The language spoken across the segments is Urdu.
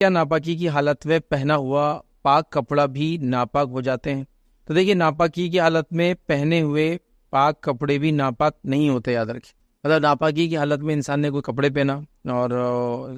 کیا ناپاکی کی حالت میں پہنا ہوا پاک کپڑا بھی ناپاک ہو جاتے ہیں؟ تو دیکھیے، ناپاکی کی حالت میں پہنے ہوئے پاک کپڑے بھی ناپاک نہیں ہوتے، یاد رکھیں۔ مطلب ناپاکی کی حالت میں انسان نے کوئی کپڑے پہنا، اور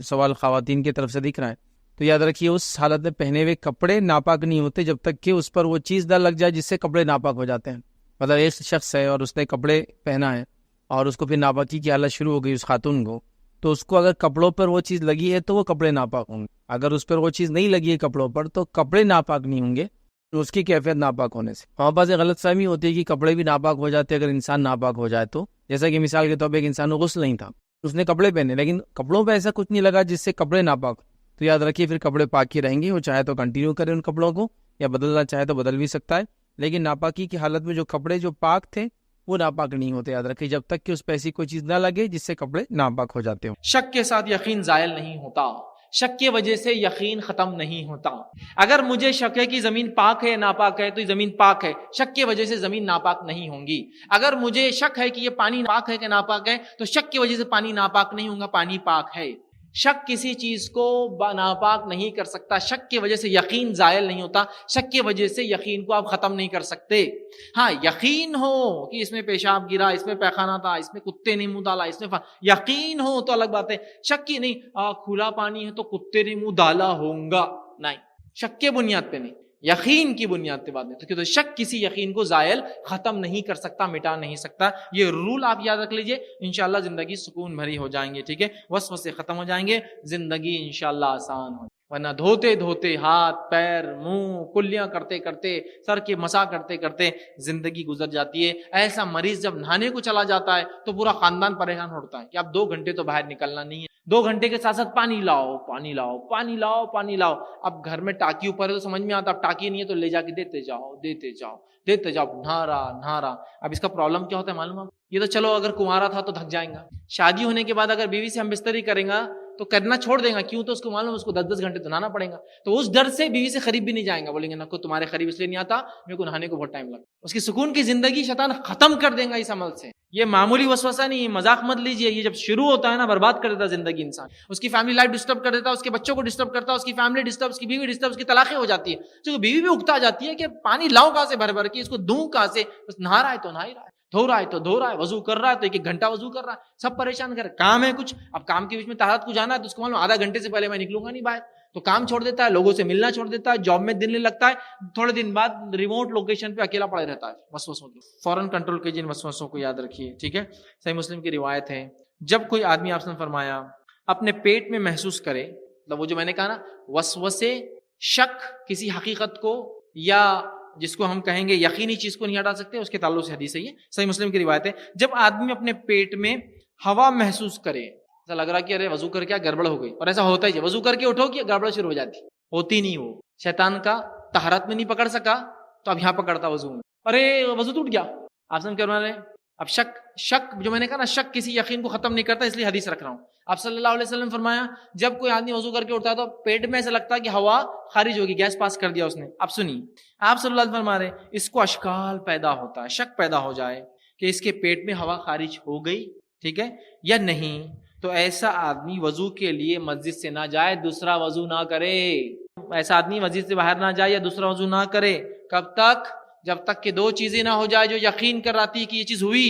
سوال خواتین کی طرف سے دکھ رہا ہے، تو یاد رکھیے اس حالت میں پہنے ہوئے کپڑے ناپاک نہیں ہوتے جب تک کہ اس پر وہ چیز نہ لگ جائے جس سے کپڑے ناپاک ہو جاتے ہیں۔ مطلب ایک شخص ہے اور اس نے کپڑے پہنا ہے اور اس کو پھر ناپاکی کی حالت شروع ہو گئی اس خاتون کو، تو اس کو اگر کپڑوں پر وہ چیز لگی ہے تو وہ کپڑے ناپاک ہوں گے۔ اگر اس پر وہ چیز نہیں لگی ہے کپڑوں پر تو کپڑے ناپاک نہیں ہوں گے، اس کی کیفیت ناپاک ہونے سے۔ ہمارے پاس ایک غلط فہمی ہوتی ہے کہ کپڑے بھی ناپاک ہو جاتے ہیں اگر انسان ناپاک ہو جائے تو۔ جیسا کہ مثال کے طور پہ ایک انسان کو غسل نہیں تھا، اس نے کپڑے پہنے لیکن کپڑوں پہ ایسا کچھ نہیں لگا جس سے کپڑے ناپاک ہوں، تو یاد رکھیے پھر کپڑے پاک ہی رہیں گے۔ وہ چاہے تو کنٹینیو کرے ان کپڑوں کو، یا بدلنا چاہے تو بدل بھی سکتا ہے، لیکن ناپاکی کی حالت میں جو کپڑے جو پاک تھے وہ ناپاک نہیں ہوتے، یاد رکھیے، جب تک کہ اس پہ ایسی کوئی چیز نہ لگے جس سے کپڑے ناپاک ہو جاتے ہوں۔ شک کے ساتھ یقین زائل نہیں ہوتا، شک کی وجہ سے یقین ختم نہیں ہوتا۔ اگر مجھے شک ہے کہ زمین پاک ہے یا ناپاک ہے تو یہ زمین پاک ہے، شک کی وجہ سے زمین ناپاک نہیں ہوں گی۔ اگر مجھے شک ہے کہ یہ پانی پاک ہے کہ ناپاک ہے تو شک کی وجہ سے پانی ناپاک نہیں ہوگا، پانی پاک ہے۔ شک کسی چیز کو ناپاک نہیں کر سکتا، شک کی وجہ سے یقین زائل نہیں ہوتا، شک کی وجہ سے یقین کو آپ ختم نہیں کر سکتے۔ ہاں، یقین ہو کہ اس میں پیشاب گرا، اس میں پیخانہ تھا، اس میں کتے نے منہ ڈالا، اس میں یقین ہو تو الگ بات ہے۔ شک کی نہیں، کھلا پانی ہے تو کتے نے منہ ڈالا ہوگا، نہیں، شک کے بنیاد پہ نہیں، یقین کی بنیاد پہ بات نہیں۔ تو شک کسی یقین کو زائل ختم نہیں کر سکتا، مٹا نہیں سکتا۔ یہ رول آپ یاد رکھ لیجئے، انشاءاللہ زندگی سکون بھری ہو جائیں گے، ٹھیک ہے، وسوسے ختم ہو جائیں گے، زندگی انشاءاللہ آسان ہو۔ ورنہ دھوتے دھوتے ہاتھ پیر منہ کلیاں کرتے کرتے سر کے مسا کرتے کرتے زندگی گزر جاتی ہے۔ ایسا مریض جب نہانے کو چلا جاتا ہے تو پورا خاندان پریشان ہوتا ہے کہ اب 2 گھنٹے تو باہر نکلنا نہیں ہے، 2 گھنٹے کے ساتھ ساتھ پانی لاؤ پانی لاؤ پانی لاؤ پانی لاؤ۔ اب گھر میں ٹاکی اوپر ہے تو سمجھ میں آتا، اب ٹاکی نہیں ہے تو لے جا کے دیتے جاؤ دیتے جاؤ دیتے جاؤ، نہا رہا۔ اب اس کا پرابلم کیا ہوتا ہے معلوم ہے؟ یہ تو چلو اگر کنوارا تھا تو تھک جائیں گا، شادی ہونے کے بعد اگر بیوی سے ہم بستری کریں گا تو کرنا چھوڑ دیں گا، کیوں؟ تو اس کو معلوم ہے اس کو 10 گھنٹے تو نہانا پڑے گا، تو اس ڈر سے بیوی سے قریب بھی نہیں جائیں گا، بولیں گے نہ کو تمہارے قریب اس لیے نہیں آتا، میرے کو نہانے کو بہت ٹائم لگتا۔ اس کی سکون کی زندگی شیطان ختم کر دیں گا اس عمل سے۔ یہ معمولی وسوسہ نہیں، مذاق مت لیجئے، یہ جب شروع ہوتا ہے نا برباد کر دیتا زندگی انسان، اس کی فیملی لائف ڈسٹرب کر دیتا، اس کے بچوں کو ڈسٹرب کرتا، اس کی فیملی ڈسٹرب، اس کی بیوی ڈسٹرب، اس کی طلاقیں ہو جاتی ہے، کیونکہ بیوی بھی اکتا جاتی ہے کہ پانی لاؤ کہاں سے بھر بھر کے، اس کو دوں کہاں سے، بس نہا رہا ہے تو نہا ہی رہا ہے، دھو رہا ہے تو دھو رہا ہے، وضو کر رہا ہے تو 1 گھنٹہ وضو کر رہا ہے، سب پریشان کر، کام ہے کچھ، اب کام کے بیچ میں طہارت کو جانا ہے تو اس کو معلوم آدھا گھنٹے سے پہلے میں نکلوں گا نہیں باہر، تو کام چھوڑ دیتا ہے، لوگوں سے ملنا چھوڑ دیتا ہے، جاب میں دل نہیں لگتا ہے، تھوڑے دن بعد ریموٹ لوکیشن پہ اکیلا پڑے رہتا ہے وسوسوں کی۔ فوراً کنٹرول کیجیے ان وسوسوں کو، یاد رکھیے، ٹھیک ہے۔ صحیح مسلم کی روایت ہے، جب کوئی آدمی، آپ نے فرمایا، اپنے پیٹ میں محسوس کرے، مطلب وہ جو میں نے کہا نا وسوسے، شک کسی حقیقت کو یا جس کو ہم کہیں گے یقینی چیز کو نہیں ہٹا سکتے، اس کے تعلق سے حدیث ہے یہ، صحیح مسلم کی روایت ہے، جب آدمی اپنے پیٹ میں ہوا محسوس کرے، ایسا لگ رہا کہ ارے وضو کر کے گڑبڑ ہو گئی، اور ایسا ہوتا ہی ہے، وضو کر کے اٹھو کہ گڑبڑ شروع ہو جاتی، ہوتی نہیں، وہ شیطان کا طہارت میں نہیں پکڑ سکا تو اب یہاں پکڑتا وضو میں، ارے وضو ٹوٹ گیا، آپ سمجھ کر رہے ہیں۔ اب شک جو میں نے کہا نا، شک کسی یقین کو ختم نہیں کرتا، اس لیے حدیث رکھ رہا ہوں۔ آپ صلی اللہ علیہ وسلم فرمایا، جب کوئی آدمی وضو کر کے اٹھتا ہے تو پیٹ میں ایسا لگتا ہے کہ ہوا خارج ہوگی، گیس پاس کر دیا اس نے۔ اب سنیے، آپ صلی اللہ علیہ وسلم فرما رہے ہیں، اس کو اشکال پیدا ہوتا ہے، شک پیدا ہو جائے کہ اس کے پیٹ میں ہوا خارج ہو گئی، ٹھیک ہے یا نہیں، تو ایسا آدمی وضو کے لیے مسجد سے نہ جائے، دوسرا وضو نہ کرے۔ ایسا آدمی مسجد سے باہر نہ جائے یا دوسرا وضو نہ کرے، کب تک؟ جب تک کہ 2 چیزیں نہ ہو جائے جو یقین کراتی ہے کہ یہ چیز ہوئی،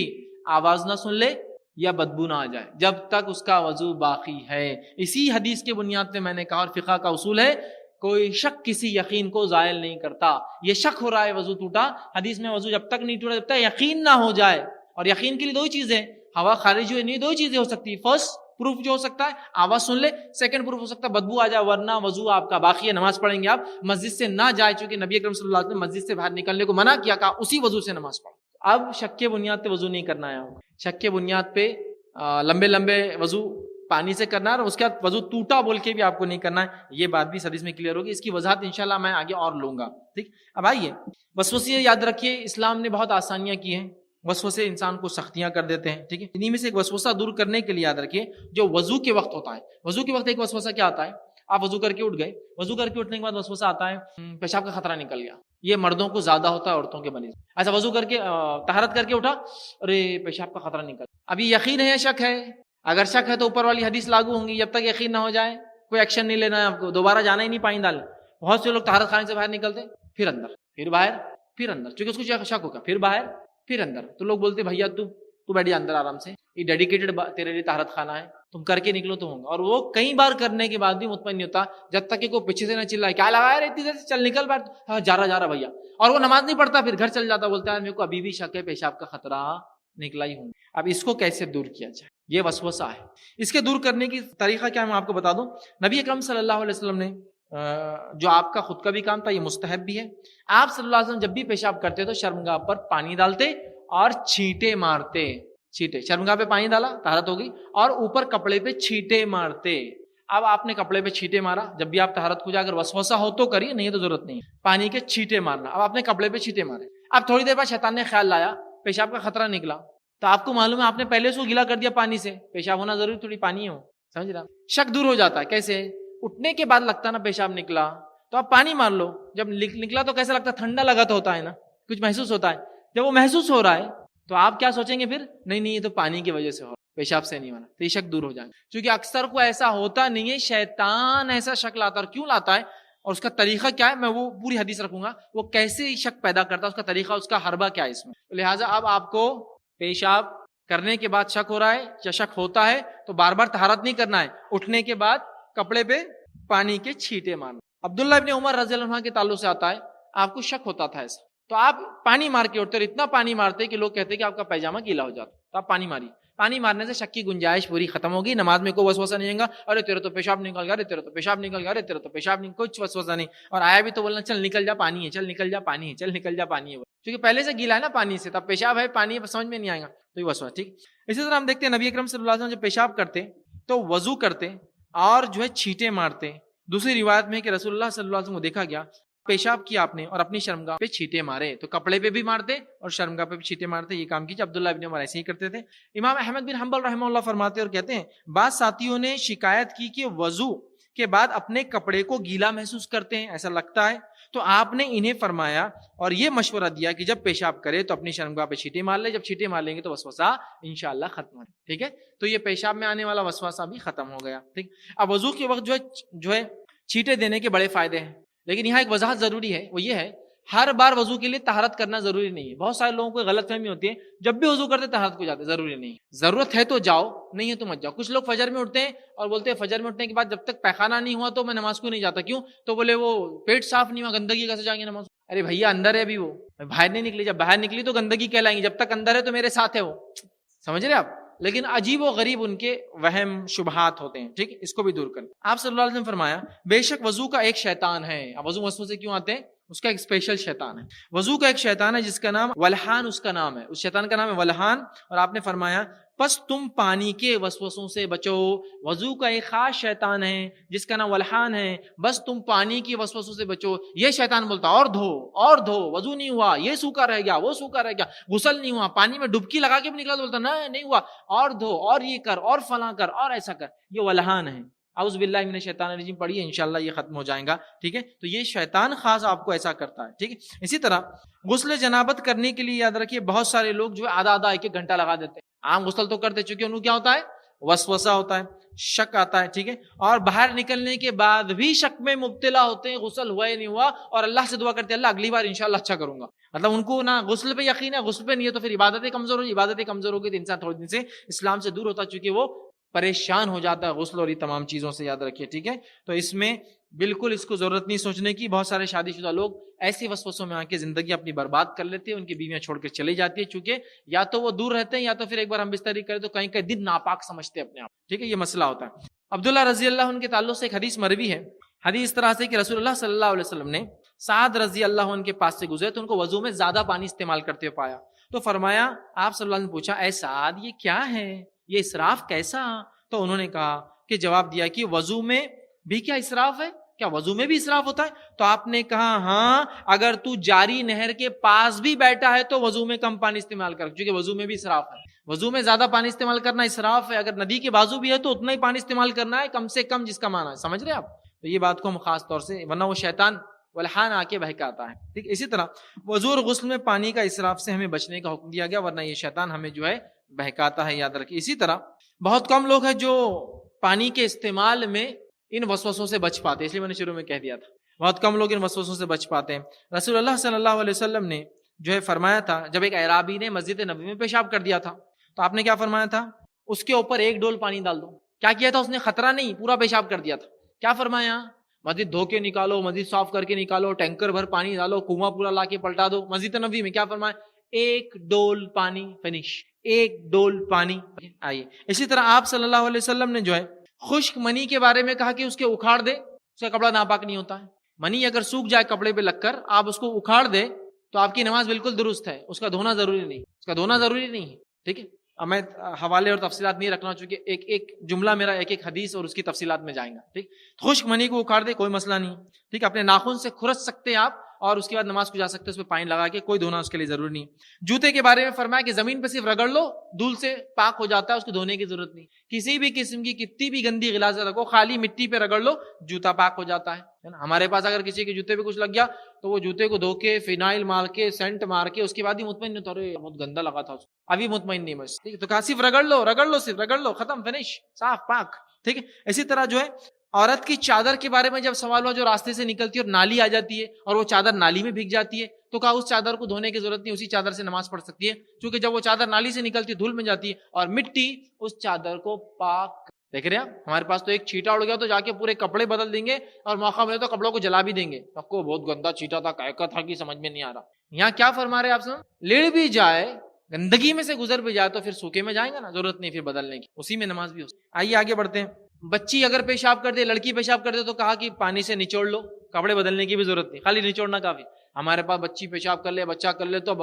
آواز نہ سن لے یا بدبو نہ آ جائے، جب تک اس کا وضو باقی ہے۔ اسی حدیث کے بنیاد پہ میں نے کہا، اور فقہ کا اصول ہے، کوئی شک کسی یقین کو زائل نہیں کرتا۔ یہ شک ہو رہا ہے وضو ٹوٹا، حدیث میں وضو جب تک نہیں ٹوٹا جب تک یقین نہ ہو جائے، اور یقین کے لیے 2 چیزیں، ہوا خارج ہوئی نہیں، 2 چیزیں ہو سکتی، فرسٹ پروف جو ہو سکتا ہے آواز سن لے، سیکنڈ پروف ہو سکتا ہے بدبو آ جائے، ورنہ وضو آپ کا باقی ہے، نماز پڑھیں گے آپ، مسجد سے نہ جائے، چونکہ نبی اکرم صلی اللہ علیہ وسلم مسجد سے باہر نکلنے کو منع کیا، کہا اسی وضو سے نماز پڑھو۔ اب شک کے بنیاد پہ وضو نہیں کرنا ہے، شک کے بنیاد پہ لمبے لمبے وضو پانی سے کرنا ہے، اور اس کے بعد وضو ٹوٹا بول کے بھی آپ کو نہیں کرنا ہے، یہ بات بھی حدیث میں کلیئر ہوگی، اس کی وضاحت انشاءاللہ میں آگے اور لوں گا، ٹھیک۔ اب آئیے، وسوسے یاد رکھیے، اسلام نے بہت آسانیاں کی ہیں، وسوسے انسان کو سختیاں کر دیتے ہیں، ٹھیک ہے۔ انہی میں سے ایک وسوسہ دور کرنے کے لیے یاد رکھیے، جو وضو کے وقت ہوتا ہے، وضو کے وقت ایک وسوسہ کیا آتا ہے، آپ وضو کر کے اٹھ گئے، وضو کر کے اٹھنے کے بعد وسوسہ آتا ہے پیشاب کا خطرہ نکل گیا، یہ مردوں کو زیادہ ہوتا ہے عورتوں کے بنسبت۔ ایسا وضو کر کے طہارت کر کے اٹھا، ارے پیشاب کا خطرہ نکل، ابھی یقین ہے یا شک ہے؟ اگر شک ہے تو اوپر والی حدیث لاگو ہوں گی، جب تک یقین نہ ہو جائے کوئی ایکشن نہیں لینا ہے آپ کو, دوبارہ جانا ہی نہیں پانی ڈالنے. بہت سے لوگ طہارت خانے سے باہر نکلتے پھر اندر, پھر باہر, پھر اندر, چونکہ اس کو شک ہوگا, پھر باہر پھر اندر. تو لوگ بولتے بھیا تو بیٹھ جا اندر آرام سے, یہ ڈیڈیکیٹڈ تیرے لیے طہارت خانہ ہے, تم کر کے نکلو تو ہوگا. اور وہ کئی بار کرنے کے بعد بھی مطمئن نہیں ہوتا جب تک کہ کوئی پیچھے سے نہ چلائے کیا لگایا رہتی ہے, چل نکل بیٹھ, ہاں جا رہا بھیا, اور وہ نماز نہیں پڑھتا, پھر گھر چل جاتا, بولتا ہے میرے کو ابھی بھی شک ہے پیشاب کا خطرہ نکلا ہی ہوں. اب اس کو کیسے دور کیا جائے, یہ وسوسہ ہے. اس کے دور کرنے کی طریقہ کیا میں آپ کو بتا دوں. نبی اکرم صلی اللہ علیہ وسلم نے جو آپ کا خود کا بھی کام تھا, یہ مستحب بھی ہے. آپ صلی اللہ علیہ وسلم جب بھی پیشاب کرتے تو شرمگاہ پر پانی ڈالتے اور چھینٹے مارتے. چھینٹے, شرمگاہ پہ پانی ڈالا طہارت ہوگی, اور اوپر کپڑے پہ چھینٹے مارتے. اب آپ نے کپڑے پہ چھینٹے مارا, جب بھی آپ طہارت کو جا کر وسوسہ ہو تو کریے, نہیں تو ضرورت نہیں, پانی کے چھینٹے مارنا. اب آپ نے کپڑے پہ چھینٹے مارے, اب تھوڑی دیر بعد شیطان نے خیال لایا پیشاب کا خطرہ نکلا, تو آپ کو معلوم ہے آپ نے پہلے سے گیلا کر دیا پانی سے, پیشاب ہونا ضروری تھوڑی پانی ہو, سمجھ رہا. شک دور ہو جاتا ہے. کیسے؟ اٹھنے کے بعد لگتا نا پیشاب نکلا, تو آپ پانی مار لو, جب نکلا تو کیسا لگتا ہے, ٹھنڈا لگا تو ہوتا ہے نا, کچھ محسوس ہوتا ہے. جب وہ محسوس ہو رہا ہے تو آپ کیا سوچیں گے پھر, نہیں یہ تو پانی کی وجہ سے ہو رہا, پیشاب سے نہیں ہونا, تو یہ شک دور ہو جائے. کیونکہ اکثر کو ایسا ہوتا نہیں ہے, شیطان ایسا شک لاتا ہے. اور کیوں لاتا ہے اور اس کا طریقہ کیا ہے, میں وہ پوری حدیث رکھوں گا, وہ کیسے شک پیدا کرتا ہے, اس کا طریقہ, اس کا حربہ کیا ہے اس میں. لہٰذا اب آپ کو پیشاب کرنے کے بعد شک ہو رہا ہے یا شک ہوتا ہے تو بار بار طہارت نہیں کرنا ہے, اٹھنے کے بعد کپڑے پہ پانی کے چھینٹے مارنا. عبداللہ ابن عمر رضی اللہ عنہ کے تعلق سے آتا ہے, آپ کو شک ہوتا تھا ایسا, تو آپ پانی مار کے اٹھتے, اور اتنا پانی مارتے کہ لوگ کہتے کہ آپ کا پیجامہ گیلا ہو جاتا, تو آپ پانی ماری. پانی مارنے سے شک کی گنجائش پوری ختم ہوگی, نماز میں کوئی وسوسہ نہیں آئے گا, ارے تیرا تو پیشاب نکل گیا, ارے تیرا تو پیشاب نکل گیا, ارے تیرا تو پیشاب نہیں, کچھ وسوسہ نہیں. اور آیا بھی تو بولنا چل نکل جا پانی ہے, چل نکل جا پانی ہے, چل نکل جا پانی ہے, کیونکہ پہلے سے گیلا ہے نا پانی سے, تب پیشاب ہے پانی ہے, سمجھ میں نہیں آئے گا, تو یہ وسوسہ. ٹھیک. اسی طرح ہم دیکھتے ہیں نبی اکرم صلی اللہ علیہ وسلم جب پیشاب کرتے تو وضو کرتے اور جو ہے چھینٹے مارتے. دوسری روایت میں کہ رسول اللہ صلی اللہ علیہ وسلم کو دیکھا گیا پیشاب کیا آپ نے اور اپنی شرمگاہ پہ چھینٹے مارے, تو کپڑے پہ بھی مارتے اور شرمگاہ پہ بھی چھینٹے مارتے. یہ کام کیجیے. عبداللہ ابن عمر ایسے ہی کرتے تھے. امام احمد بن حنبل رحمہ اللہ فرماتے اور کہتے ہیں, بعض ساتھیوں نے شکایت کی کہ وضو کے بعد اپنے کپڑے کو گیلا محسوس کرتے ہیں, ایسا لگتا ہے. تو آپ نے انہیں فرمایا اور یہ مشورہ دیا کہ جب پیشاب کرے تو اپنی شرمگاہ پہ چھینٹے مار لے, جب چھینٹے مار لیں گے تو وسوسہ انشاءاللہ ختم ہو. ٹھیک ہے, تو یہ پیشاب میں آنے والا وسوسہ بھی ختم ہو گیا. ٹھیک. اب وضو کے وقت جو ہے چھینٹے دینے کے بڑے فائدے ہیں, لیکن یہاں ایک وضاحت ضروری ہے, وہ یہ ہے ہر بار وضو کے لیے طہارت کرنا ضروری نہیں ہے. بہت سارے لوگوں کو غلط فہمی ہوتی ہے, جب بھی وضو کرتے طہارت کو جاتے, ضروری نہیں. ضرورت ہے تو جاؤ, نہیں ہے تو مت جاؤ. کچھ لوگ فجر میں اٹھتے ہیں اور بولتے ہیں فجر میں اٹھنے کے بعد جب تک پیخانہ نہیں ہوا تو میں نماز کو نہیں جاتا. کیوں؟ تو بولے وہ پیٹ صاف نہیں ہوا, گندگی کیسے جائیں گے نماز. ارے بھیا اندر ہے ابھی, وہ باہر نہیں نکلی, جب باہر نکلی تو گندگی کہلائیں گی, جب تک اندر ہے تو میرے ساتھ ہے وہ, سمجھ رہے آپ. لیکن عجیب و غریب ان کے وہم شبہات ہوتے ہیں. ٹھیک, اس کو بھی دور کریں. آپ صلی اللہ علیہ وسلم فرمایا بے شک وضو کا ایک شیطان ہے. اب وضو وسوسے کیوں آتے ہیں, اس کا ایک اسپیشل شیطان ہے. وضو کا ایک شیطان ہے جس کا نام ولحان, اس کا نام ہے, اس شیطان کا نام ہے ولحان. اور آپ نے فرمایا پس تم پانی کے وسوسوں سے بچو. وضو کا ایک خاص شیطان ہے جس کا نام ولحان ہے, بس تم پانی کے وسوسوں سے بچو. یہ شیطان بولتا اور دھو اور دھو, وضو نہیں ہوا, یہ سوکھا رہ گیا, وہ سوکھا رہ گیا, غسل نہیں ہوا, پانی میں ڈبکی لگا کے بھی نکلا تو بولتا نہیں ہوا, اور دھو, اور یہ کر, اور فلاں کر, اور ایسا کر. یہ ولحان ہے. اعوذ باللہ من الشیطان الرجیم پڑھیے, انشاءاللہ یہ ختم ہو جائے گا. ٹھیک ہے, تو یہ شیطان خاص آپ کو ایسا کرتا ہے. ٹھیک ہے. اسی طرح غسل جنابت کرنے کے لیے یاد رکھیے بہت سارے لوگ جو ہے آدھا ایک ایک گھنٹہ لگا دیتے ہیں. عام غسل تو کرتے, چونکہ انہوں کیا ہوتا ہے, وسوسہ ہوتا ہے, شک آتا ہے. ٹھیک ہے, اور باہر نکلنے کے بعد بھی شک میں مبتلا ہوتے ہیں, غسل ہوا یا نہیں ہوا, اور اللہ سے دعا کرتے ہیں اللہ اگلی بار انشاءاللہ اچھا کروں گا. مطلب ان کو نہ غسل پہ یقین ہے, غسل پہ نہیں ہے, تو پھر عبادتیں کمزور ہوگی, عبادتیں کمزور ہوگی تو انسان تھوڑے دن سے اسلام سے دور ہوتا, چونکہ وہ پریشان ہو جاتا ہے غسل اور یہ تمام چیزوں سے. یاد رکھیے. ٹھیک ہے, تو اس میں بالکل اس کو ضرورت نہیں سوچنے کی. بہت سارے شادی شدہ لوگ ایسی وسوسوں میں آ کے زندگی اپنی برباد کر لیتے ہیں, ان کی بیویاں چھوڑ کے چلی جاتی ہے, چونکہ یا تو وہ دور رہتے ہیں یا تو پھر ایک بار ہم بستری کریں تو کہیں کہیں دن ناپاک سمجھتے ہیں اپنے آپ. ٹھیک ہے, یہ مسئلہ ہوتا ہے. عبداللہ رضی اللہ عنہ کے تعلق سے ایک حدیث مروی ہے. حدیث اس طرح سے کہ رسول اللہ صلی اللہ علیہ وسلم نے سعد رضی اللہ عنہ کے پاس سے گزرے تو ان کو وضو میں زیادہ پانی استعمال کرتے ہوئے پایا, تو فرمایا, آپ صلی اللہ علیہ وسلم نے پوچھا اے سعد یہ کیا ہے, یہ اسراف کیسا؟ تو انہوں نے کہا کہ جواب دیا کہ وضو میں بھی کیا اسراف ہے, کیا وضو میں بھی اسراف ہوتا ہے؟ تو آپ نے کہا ہاں, اگر تو جاری نہر کے پاس بھی بیٹھا ہے تو وضو میں کم پانی استعمال کر, کیونکہ وضو میں بھی اسراف ہے. وضو میں زیادہ پانی استعمال کرنا اسراف ہے. اگر ندی کے بازو بھی ہے تو اتنا ہی پانی استعمال کرنا ہے کم سے کم, جس کا معنی ہے. سمجھ رہے آپ؟ تو یہ بات کو ہم خاص طور سے, ورنہ وہ شیطان ولحان آ کے بہکاتا ہے. ٹھیک. اسی طرح وضو اور غسل میں پانی کا اسراف سے ہمیں بچنے کا حکم دیا گیا, ورنہ یہ شیطان ہمیں جو ہے بہکاتا ہے. یاد رکھیے. اسی طرح بہت کم لوگ ہیں جو پانی کے استعمال میں ان وسوسوں سے بچ پاتے ہیں. اس لیے میں نے شروع میں کہہ دیا تھا بہت کم لوگ ان وسوسوں سے بچ پاتے ہیں. رسول اللہ صلی اللہ علیہ وسلم نے جو ہے فرمایا تھا، جب ایک اعرابی نے مسجد نبوی میں پیشاب کر دیا تھا تو آپ نے کیا فرمایا تھا؟ اس کے اوپر 1 ڈول پانی ڈال دو. کیا کیا تھا اس نے؟ خطرہ نہیں، پورا پیشاب کر دیا تھا. کیا فرمایا؟ مسجد دھو کے نکالو، مسجد صاف کر کے نکالو، ٹینکر بھر پانی ڈالو، کنواں پورا لا کے پلٹا دو. مسجد نبوی میں کیا فرمایا؟ 1 ڈول پانی، فنش، 1 ڈول پانی. آئیے اسی طرح آپ صلی اللہ علیہ وسلم نے جو ہے خشک منی کے بارے میں کہا کہ اس کے اکھاڑ دے، اس کا کپڑا ناپاک نہیں ہوتا ہے. منی اگر سوکھ جائے کپڑے پہ لگ کر، آپ اس کو اکھاڑ دے تو آپ کی نماز بالکل درست ہے، اس کا دھونا ضروری نہیں، اس کا دھونا ضروری نہیں ہے. ٹھیک ہے. اب میں حوالے اور تفصیلات نہیں رکھنا، چونکہ ایک جملہ میرا ایک حدیث اور اس کی تفصیلات میں جائیں گا. ٹھیک. خشک منی کو اکھاڑ دے کوئی مسئلہ نہیں. ٹھیک. اپنے ناخن سے کھرچ سکتے ہیں آپ اور اس کے بعد نماز کو جا سکتے ہیں، اس پہ پانی لگا کے، کوئی دھونا اس کے لیے ضروری نہیں. جوتے کے بارے میں فرمایا کہ زمین پہ صرف رگڑ لو، دھول سے پاک ہو جاتا ہے، اس کو دھونے کی ضرورت نہیں. کسی بھی قسم کی کتنی بھی گندی غلاظت رکھو، خالی مٹی پہ رگڑ لو، جوتا پاک ہو جاتا ہے. ہمارے پاس اگر کسی کے جوتے پہ کچھ لگ گیا تو وہ جوتے کو دھو کے فینائل مار کے سینٹ مار کے اس کے بعد ہی مطمئن نہیں، ارے بہت گندا لگا تھا، ابھی مطمئن نہیں بس. ٹھیک ہے. تو کہا صرف رگڑ لو، صرف رگڑ لو، ختم، فنش، صاف پاک. ٹھیک ہے. اسی طرح جو ہے عورت کی چادر کے بارے میں جب سوال ہوا، جو راستے سے نکلتی ہے اور نالی آ جاتی ہے اور وہ چادر نالی میں بھیگ جاتی ہے، تو کہا اس چادر کو دھونے کی ضرورت نہیں، اسی چادر سے نماز پڑھ سکتی ہے، کیونکہ جب وہ چادر نالی سے نکلتی ہے دھول میں جاتی ہے اور مٹی اس چادر کو پاک. دیکھ رہے ہیں ہمارے پاس تو ایک چھیٹا اڑ گیا تو جا کے پورے کپڑے بدل دیں گے اور موقع ملے تو کپڑوں کو جلا بھی دیں گے. آپ کو بہت گندا چھیٹا تھا، کہا تھا کہ سمجھ میں نہیں آ رہا. یہاں کیا فرما رہے آپ سن؟ لڑ بھی جائے، گندگی میں سے گزر بھی جائے تو پھر سوکھے میں جائیں گا نا، ضرورت نہیں پھر بدلنے کی، اسی میں نماز بھی ہو. آئیے آگے بڑھتے ہیں. بچی اگر پیشاب کر دے، لڑکی پیشاب کر دے تو کہا کہ پانی سے نچوڑ لو، کپڑے بدلنے کی بھی ضرورت نہیں، خالی نچوڑنا کافی. ہمارے پاس بچی پیشاب کر لے، بچہ کر لے تو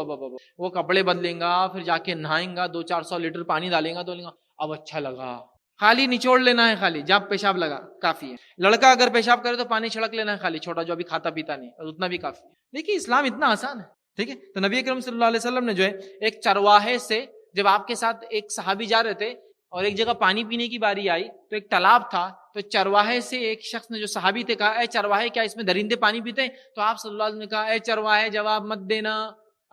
وہ کپڑے بدلیں گا، پھر جا کے نہائیں گا، 200-400 لیٹر پانی ڈالیں گا، تو لیں گا اب اچھا لگا. خالی نچوڑ لینا ہے، خالی جب پیشاب لگا کافی ہے. لڑکا اگر پیشاب کرے تو پانی چھڑک لینا ہے خالی، چھوٹا جو ابھی کھاتا پیتا نہیں، اتنا بھی کافی. دیکھیے اسلام اتنا آسان ہے. ٹھیک ہے. تو نبی اکرم صلی اللہ علیہ وسلم نے جو ہے ایک چرواہے سے، جب آپ کے ساتھ ایک صحابی جا رہے تھے اور ایک جگہ پانی پینے کی باری آئی تو ایک تالاب تھا، تو چرواہے سے ایک شخص نے جو صحابی تھے کہا، اے چرواہے کیا اس میں درندے پانی پیتے ہیں؟ تو آپ صلی اللہ علیہ وسلم نے کہا، اے چرواہے جواب مت دینا،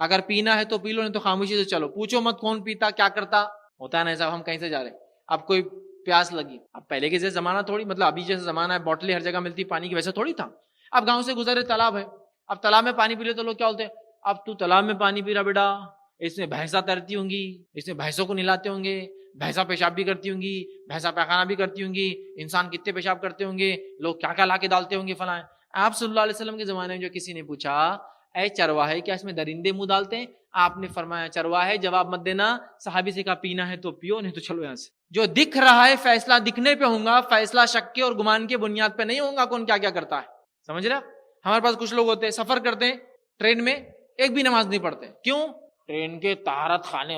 اگر پینا ہے تو پی لو، نہیں تو خاموشی سے چلو، پوچھو مت کون پیتا کیا کرتا. ہوتا ہے نا صاحب، ہم کہیں سے جا رہے ہیں، اب کوئی پیاس لگی، اب پہلے کے جیسے زمانہ تھوڑی، مطلب ابھی جیسے زمانہ ہے بوٹلیں ہر جگہ ملتی پانی کی، ویسے تھوڑی تھا. اب گاؤں سے گزرے، تالاب ہے، اب تالاب میں پانی پی لے تو لوگ کیا بولتے ہیں، اب تو تالاب میں پانی پی رہا بیٹا، اس میں بھینسا تیرتی ہوں گی، اس میں بھینسوں کو نہلاتے ہوں گے، بھینسا پیشاب بھی کرتی ہوں گی، بھینسا پیخانہ بھی کرتی ہوں گی، انسان کتنے پیشاب کرتے ہوں گے، لوگ کیا کیا لا کے ڈالتے ہوں گے فلاں. آپ صلی اللہ علیہ وسلم کے زمانے میں جو کسی نے پوچھا، اے چرواہے کیا اس میں درندے منہ ڈالتے ہیں؟ آپ نے فرمایا چرواہے جواب مت دینا. صحابی سے کہا پینا ہے تو پیو، نہیں تو چلو یہاں سے. جو دکھ رہا ہے فیصلہ دکھنے پہ ہوگا، فیصلہ شک کے اور گمان کے بنیاد پہ نہیں ہوگا کون کیا کیا کرتا ہے. سمجھ رہے؟ ہمارے پاس کچھ لوگ ہوتے ہیں سفر کرتے ہیں ٹرین میں، ایک بھی نماز نہیں پڑھتے. کیوں؟ ٹرین کے طہارت خانے،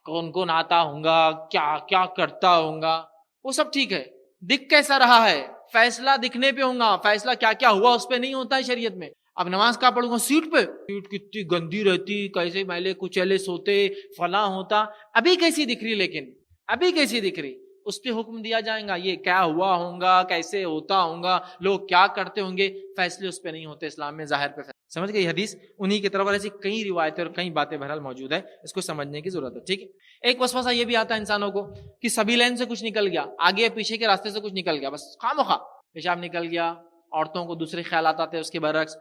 کون کون آتا ہوگا، کیا کیا کرتا ہوگا، وہ سب ٹھیک ہے. دکھ کیسا رہا ہے فیصلہ دکھنے پہ ہوگا، فیصلہ کیا کیا ہوا اس پہ نہیں ہوتا ہے شریعت میں. اب نماز کہاں پڑھوں گا؟ سیٹ پہ، سیٹ کتنی گندی رہتی، کیسے میلے کچیلے سوتے، فلاں ہوتا. ابھی کیسی دکھ رہی، لیکن ابھی کیسی دکھ رہی، اس پہ حکم دیا جائے گا. یہ کیا ہوا ہوگا، کیسے ہوتا ہوگا، لوگ کیا کرتے ہوں گے، فیصلے اس پہ نہیں ہوتے اسلام میں، ظاہر پہ. سمجھ گئی حدیث؟ انہی کی طرف ایسی کئی روایتیں اور کئی باتیں بہرحال موجود ہے، اس کو سمجھنے کی ضرورت ہے. ٹھیک ہے. ایک وسوسہ یہ بھی آتا ہے انسانوں کو کہ سبھی لائن سے کچھ نکل گیا، آگے پیچھے کے راستے سے کچھ نکل گیا، بس خواہ پیشاب نکل گیا. عورتوں کو دوسرے خیالات آتے ہیں اس کے برعکس،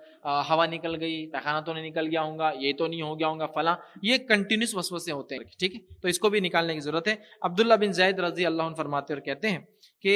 ہوا نکل گئی، پیخانہ تو نہیں نکل گیا ہوگا، یہ تو نہیں ہو گیا ہوگا فلاں. یہ کنٹینیوس وسوسے ہوتے ہیں. ٹھیک ہے. تو اس کو بھی نکالنے کی ضرورت ہے. عبداللہ بن زید رضی اللہ عنہ فرماتے اور کہتے ہیں کہ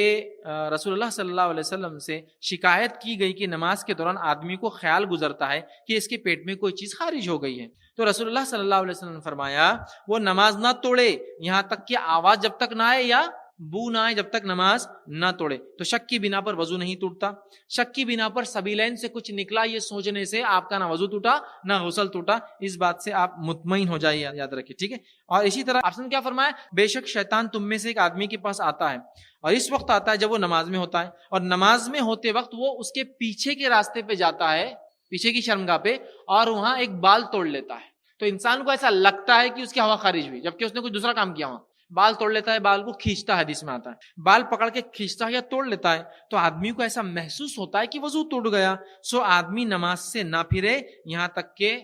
رسول اللہ صلی اللہ علیہ وسلم سے شکایت کی گئی کہ نماز کے دوران آدمی کو خیال گزرتا ہے کہ اس کے پیٹ میں کوئی چیز خارج ہو گئی ہے. تو رسول اللہ صلی اللہ علیہ وسلم نے فرمایا وہ نماز نہ توڑے یہاں تک کہ آواز جب تک نہ آئے یا بو نہ آئے، جب تک نماز نہ توڑے. تو شک کی بنا پر وضو نہیں ٹوٹتا. شک کی بنا پر سبیلین سے کچھ نکلا یہ سوچنے سے آپ کا نہ وضو ٹوٹا نہ غسل ٹوٹا. اس بات سے آپ مطمئن ہو جائیے، یاد رکھیے. ٹھیک ہے. اور اسی طرح آپ نے کیا فرمایا، بے شک شیطان تم میں سے ایک آدمی کے پاس آتا ہے اور اس وقت آتا ہے جب وہ نماز میں ہوتا ہے، اور نماز میں ہوتے وقت وہ اس کے پیچھے کے راستے پہ جاتا ہے، پیچھے کی شرمگاہ پہ، اور وہاں ایک بال توڑ لیتا ہے. تو انسان کو ایسا لگتا ہے کہ اس کی ہوا خارج ہوئی، جبکہ اس نے کچھ دوسرا کام کیا. وہاں بال توڑ لیتا ہے، بال کو کھینچتا ہے، حدیث میں آتا ہے بال پکڑ کے کھینچتا ہے یا توڑ لیتا ہے. تو آدمی کو ایسا محسوس ہوتا ہے کہ وضو ٹوٹ گیا. سو آدمی نماز سے نہ پھرے یہاں تک کہ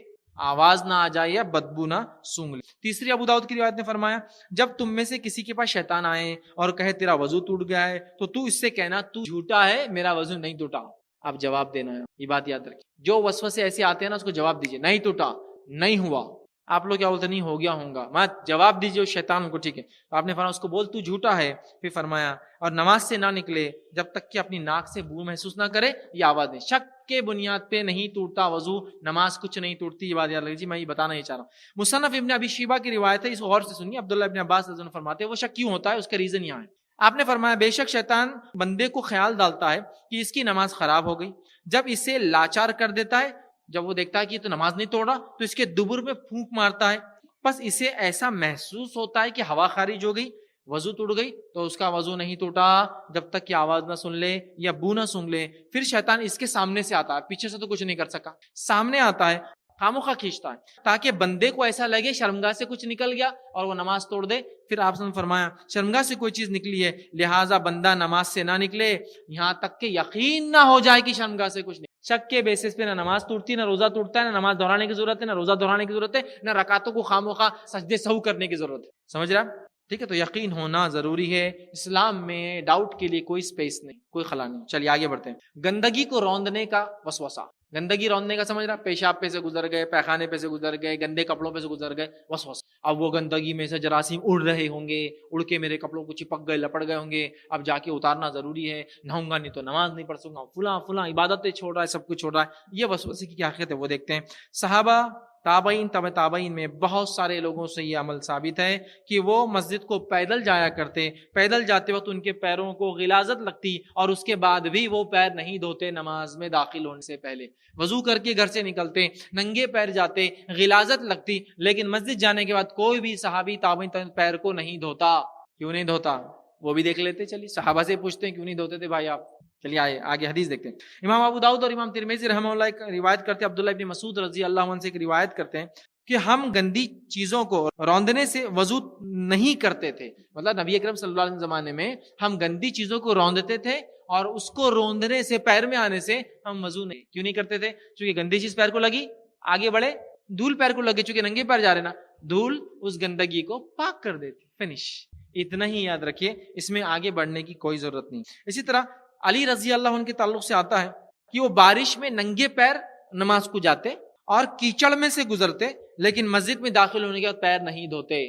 آواز نہ آ جائے یا بدبو نہ سونگھ لے. تیسری ابو داؤد کی روایت نے فرمایا جب تم میں سے کسی کے پاس شیطان آئے اور کہے تیرا وضو ٹوٹ گیا ہے تو تو اس سے کہنا تو جھوٹا ہے، میرا وضو نہیں ٹوٹا. آپ جواب دینا ہے، یہ بات یاد رکھیں. جو وسوسے ایسے آتے ہیں نا اس کو جواب دیجیے، نہیں ٹوٹا، نہیں ہوا. آپ لوگ کیا بولتے نہیں ہو گیا ہوں گا، میں جواب دیجیے شیطان کو. ٹھیک ہے، آپ نے فرمایا اس کو بول تو جھوٹا ہے. پھر فرمایا اور نماز سے نہ نکلے جب تک کہ اپنی ناک سے بو محسوس نہ کرے یہ آواز دے. شک کے بنیاد پہ نہیں ٹوٹتا وضو، نماز کچھ نہیں ٹوٹتی. یہ بات یاد رکھیے، میں یہ بتانا ہی چاہ رہا ہوں. مصنف ابن ابی شیبہ کی روایت ہے، اس غور سے سنیے. عبداللہ ابن عباس رضی اللہ عنہ فرماتے ہیں وہ شک کیوں ہوتا ہے، اس کا ریزن یہاں ہے. آپ نے فرمایا بے شک شیطان بندے کو خیال ڈالتا ہے کہ اس کی نماز خراب ہو گئی، جب اسے لاچار کر دیتا ہے. جب وہ دیکھتا ہے کہ یہ تو نماز نہیں توڑا تو اس کے دبر میں پھونک مارتا ہے. بس اسے ایسا محسوس ہوتا ہے کہ ہوا خارج ہو گئی، وضو ٹوٹ گئی. تو اس کا وضو نہیں ٹوٹا جب تک کہ آواز نہ سن لے یا بو نہ سن لے. پھر شیطان اس کے سامنے سے آتا ہے، پیچھے سے تو کچھ نہیں کر سکا، سامنے آتا ہے، خاموخواہ کھینچتا ہے تاکہ بندے کو ایسا لگے شرمگاہ سے کچھ نکل گیا اور وہ نماز توڑ دے. پھر آپ نے فرمایا شرمگاہ سے کوئی چیز نکلی ہے لہٰذا بندہ نماز سے نہ نکلے یہاں تک کہ یقین نہ ہو جائے کہ شرمگاہ سے کچھ نہیں. شک کے بیسس پہ نہ نماز ٹوٹتی، نہ روزہ ٹوٹتا ہے، نہ نماز دہرانے کی ضرورت ہے، نہ روزہ دہرانے کی ضرورت ہے، نہ رکعتوں کو خامخواہ سجدے سہو کرنے کی ضرورت ہے. سمجھ رہا؟ ٹھیک ہے، تو یقین ہونا ضروری ہے. اسلام میں ڈاؤٹ کے لیے کوئی سپیس نہیں، کوئی خلا نہیں. چلیے آگے بڑھتے ہیں. گندگی کو روندنے کا وسوسہ. گندگی روندنے کا سمجھ رہا، پیشاب پہ سے گزر گئے، پیخانے پہ سے گزر گئے، گندے کپڑوں پہ سے گزر گئے، وسوسہ. اب وہ گندگی میں سے جراثیم اڑ رہے ہوں گے، اڑ کے میرے کپڑوں کو چپک گئے، لپٹ گئے ہوں گے، اب جا کے اتارنا ضروری ہے، نہاؤں گا نہیں تو نماز نہیں پڑھ سکوں گا، فلاں عبادتیں چھوڑ رہا ہے، سب کچھ چھوڑ رہا ہے. یہ وسوسے کی کیا حقیقت ہے وہ دیکھتے ہیں. صحابہ تابعین تابعین میں بہت سارے لوگوں سے یہ عمل ثابت ہے کہ وہ مسجد کو پیدل جایا کرتے، پیدل جاتے وقت ان کے پیروں کو غلاظت لگتی اور اس کے بعد بھی وہ پیر نہیں دھوتے. نماز میں داخل ہونے سے پہلے وضو کر کے گھر سے نکلتے، ننگے پیر جاتے، غلاظت لگتی، لیکن مسجد جانے کے بعد کوئی بھی صحابی تابعین پیر کو نہیں دھوتا. کیوں نہیں دھوتا وہ بھی دیکھ لیتے. چلیے صحابہ سے پوچھتے ہیں کیوں نہیں دھوتے تھے بھائی آپ. چلیے آگے حدیث دیکھتے ہیں. امام ابو داؤد اور امام ترمذی رحمہ اللہ ایک روایت کرتے ہیں، عبداللہ ابن مسعود رضی اللہ عنہ سے ایک روایت کرتے ہیں کہ ہم گندی چیزوں کو روندنے سے وضو نہیں کرتے تھے. مطلب نبی اکرم صلی اللہ علیہ وسلم زمانے میں ہم گندی چیزوں کو روندتے تھے اور اس کو روندنے سے، پیر میں آنے سے ہم وضو نہیں. کیوں نہیں کرتے تھے؟ چونکہ گندی چیز پیر کو لگی، آگے بڑھے، دھول پیر کو لگی، چونکہ ننگے پیر جا رہے نا، دھول اس گندگی کو پاک کر دیتی. فنش. اتنا ہی یاد رکھیے، اس میں آگے بڑھنے کی کوئی ضرورت نہیں. اسی طرح علی رضی اللہ عنہ کے تعلق سے آتا ہے کہ وہ بارش میں ننگے پیر نماز کو جاتے اور کیچڑ میں سے گزرتے، لیکن مسجد میں داخل ہونے کے بعد پیر نہیں دھوتے.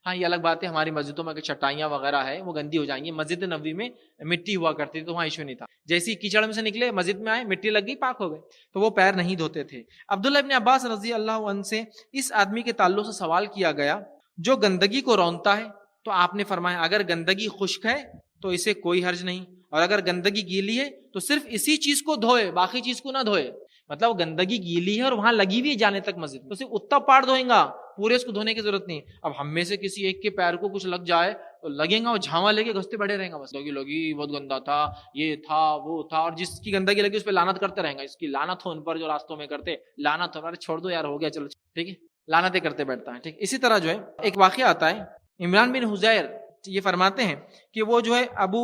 ہاں یہ الگ بات ہے، ہماری مسجدوں میں اگر چٹائیاں وغیرہ ہے وہ گندی ہو جائیں گی. مسجد نبوی میں مٹی ہوا کرتی تھی تو وہاں ایشو نہیں تھا. جیسی کیچڑ میں سے نکلے مسجد میں آئے، مٹی لگ گئی، پاک ہو گئے، تو وہ پیر نہیں دھوتے تھے. عبداللہ ابن عباس رضی اللہ عنہ سے اس آدمی کے تعلق سے سوال کیا گیا جو گندگی کو رونتا ہے، تو آپ نے فرمایا اگر گندگی خشک ہے تو اسے کوئی حرج نہیں، اور اگر گندگی گیلی ہے تو صرف اسی چیز کو دھوئے، باقی چیز کو نہ دھوئے. مطلب گندگی گیلی ہے اور وہاں لگی ہوئی ہے جانے تک مسجد، تو صرف اتنا پارٹ دھوئیں گا، پورے اس کو دھونے کی ضرورت نہیں. اب ہم میں سے کسی ایک کے پیر کو کچھ لگ جائے تو لگیں گا، وہ جھاوا لے کے گھستے بیٹھے رہیں گا، بس لگی بہت گندا تھا، یہ تھا وہ تھا، اور جس کی گندگی لگی اس پہ لعنت کرتے رہیں گا. اس کی لعنت ہو ان پر جو راستوں میں کرتے، لعنت ہو. چھوڑ دو یار، ہو گیا چلو، ٹھیک ہے، لعنتیں کرتے بیٹھتا ہے. ٹھیک. اسی طرح جو ہے ایک واقعہ آتا ہے، عمران بن حزیر یہ فرماتے ہیں کہ وہ جو ہے ابو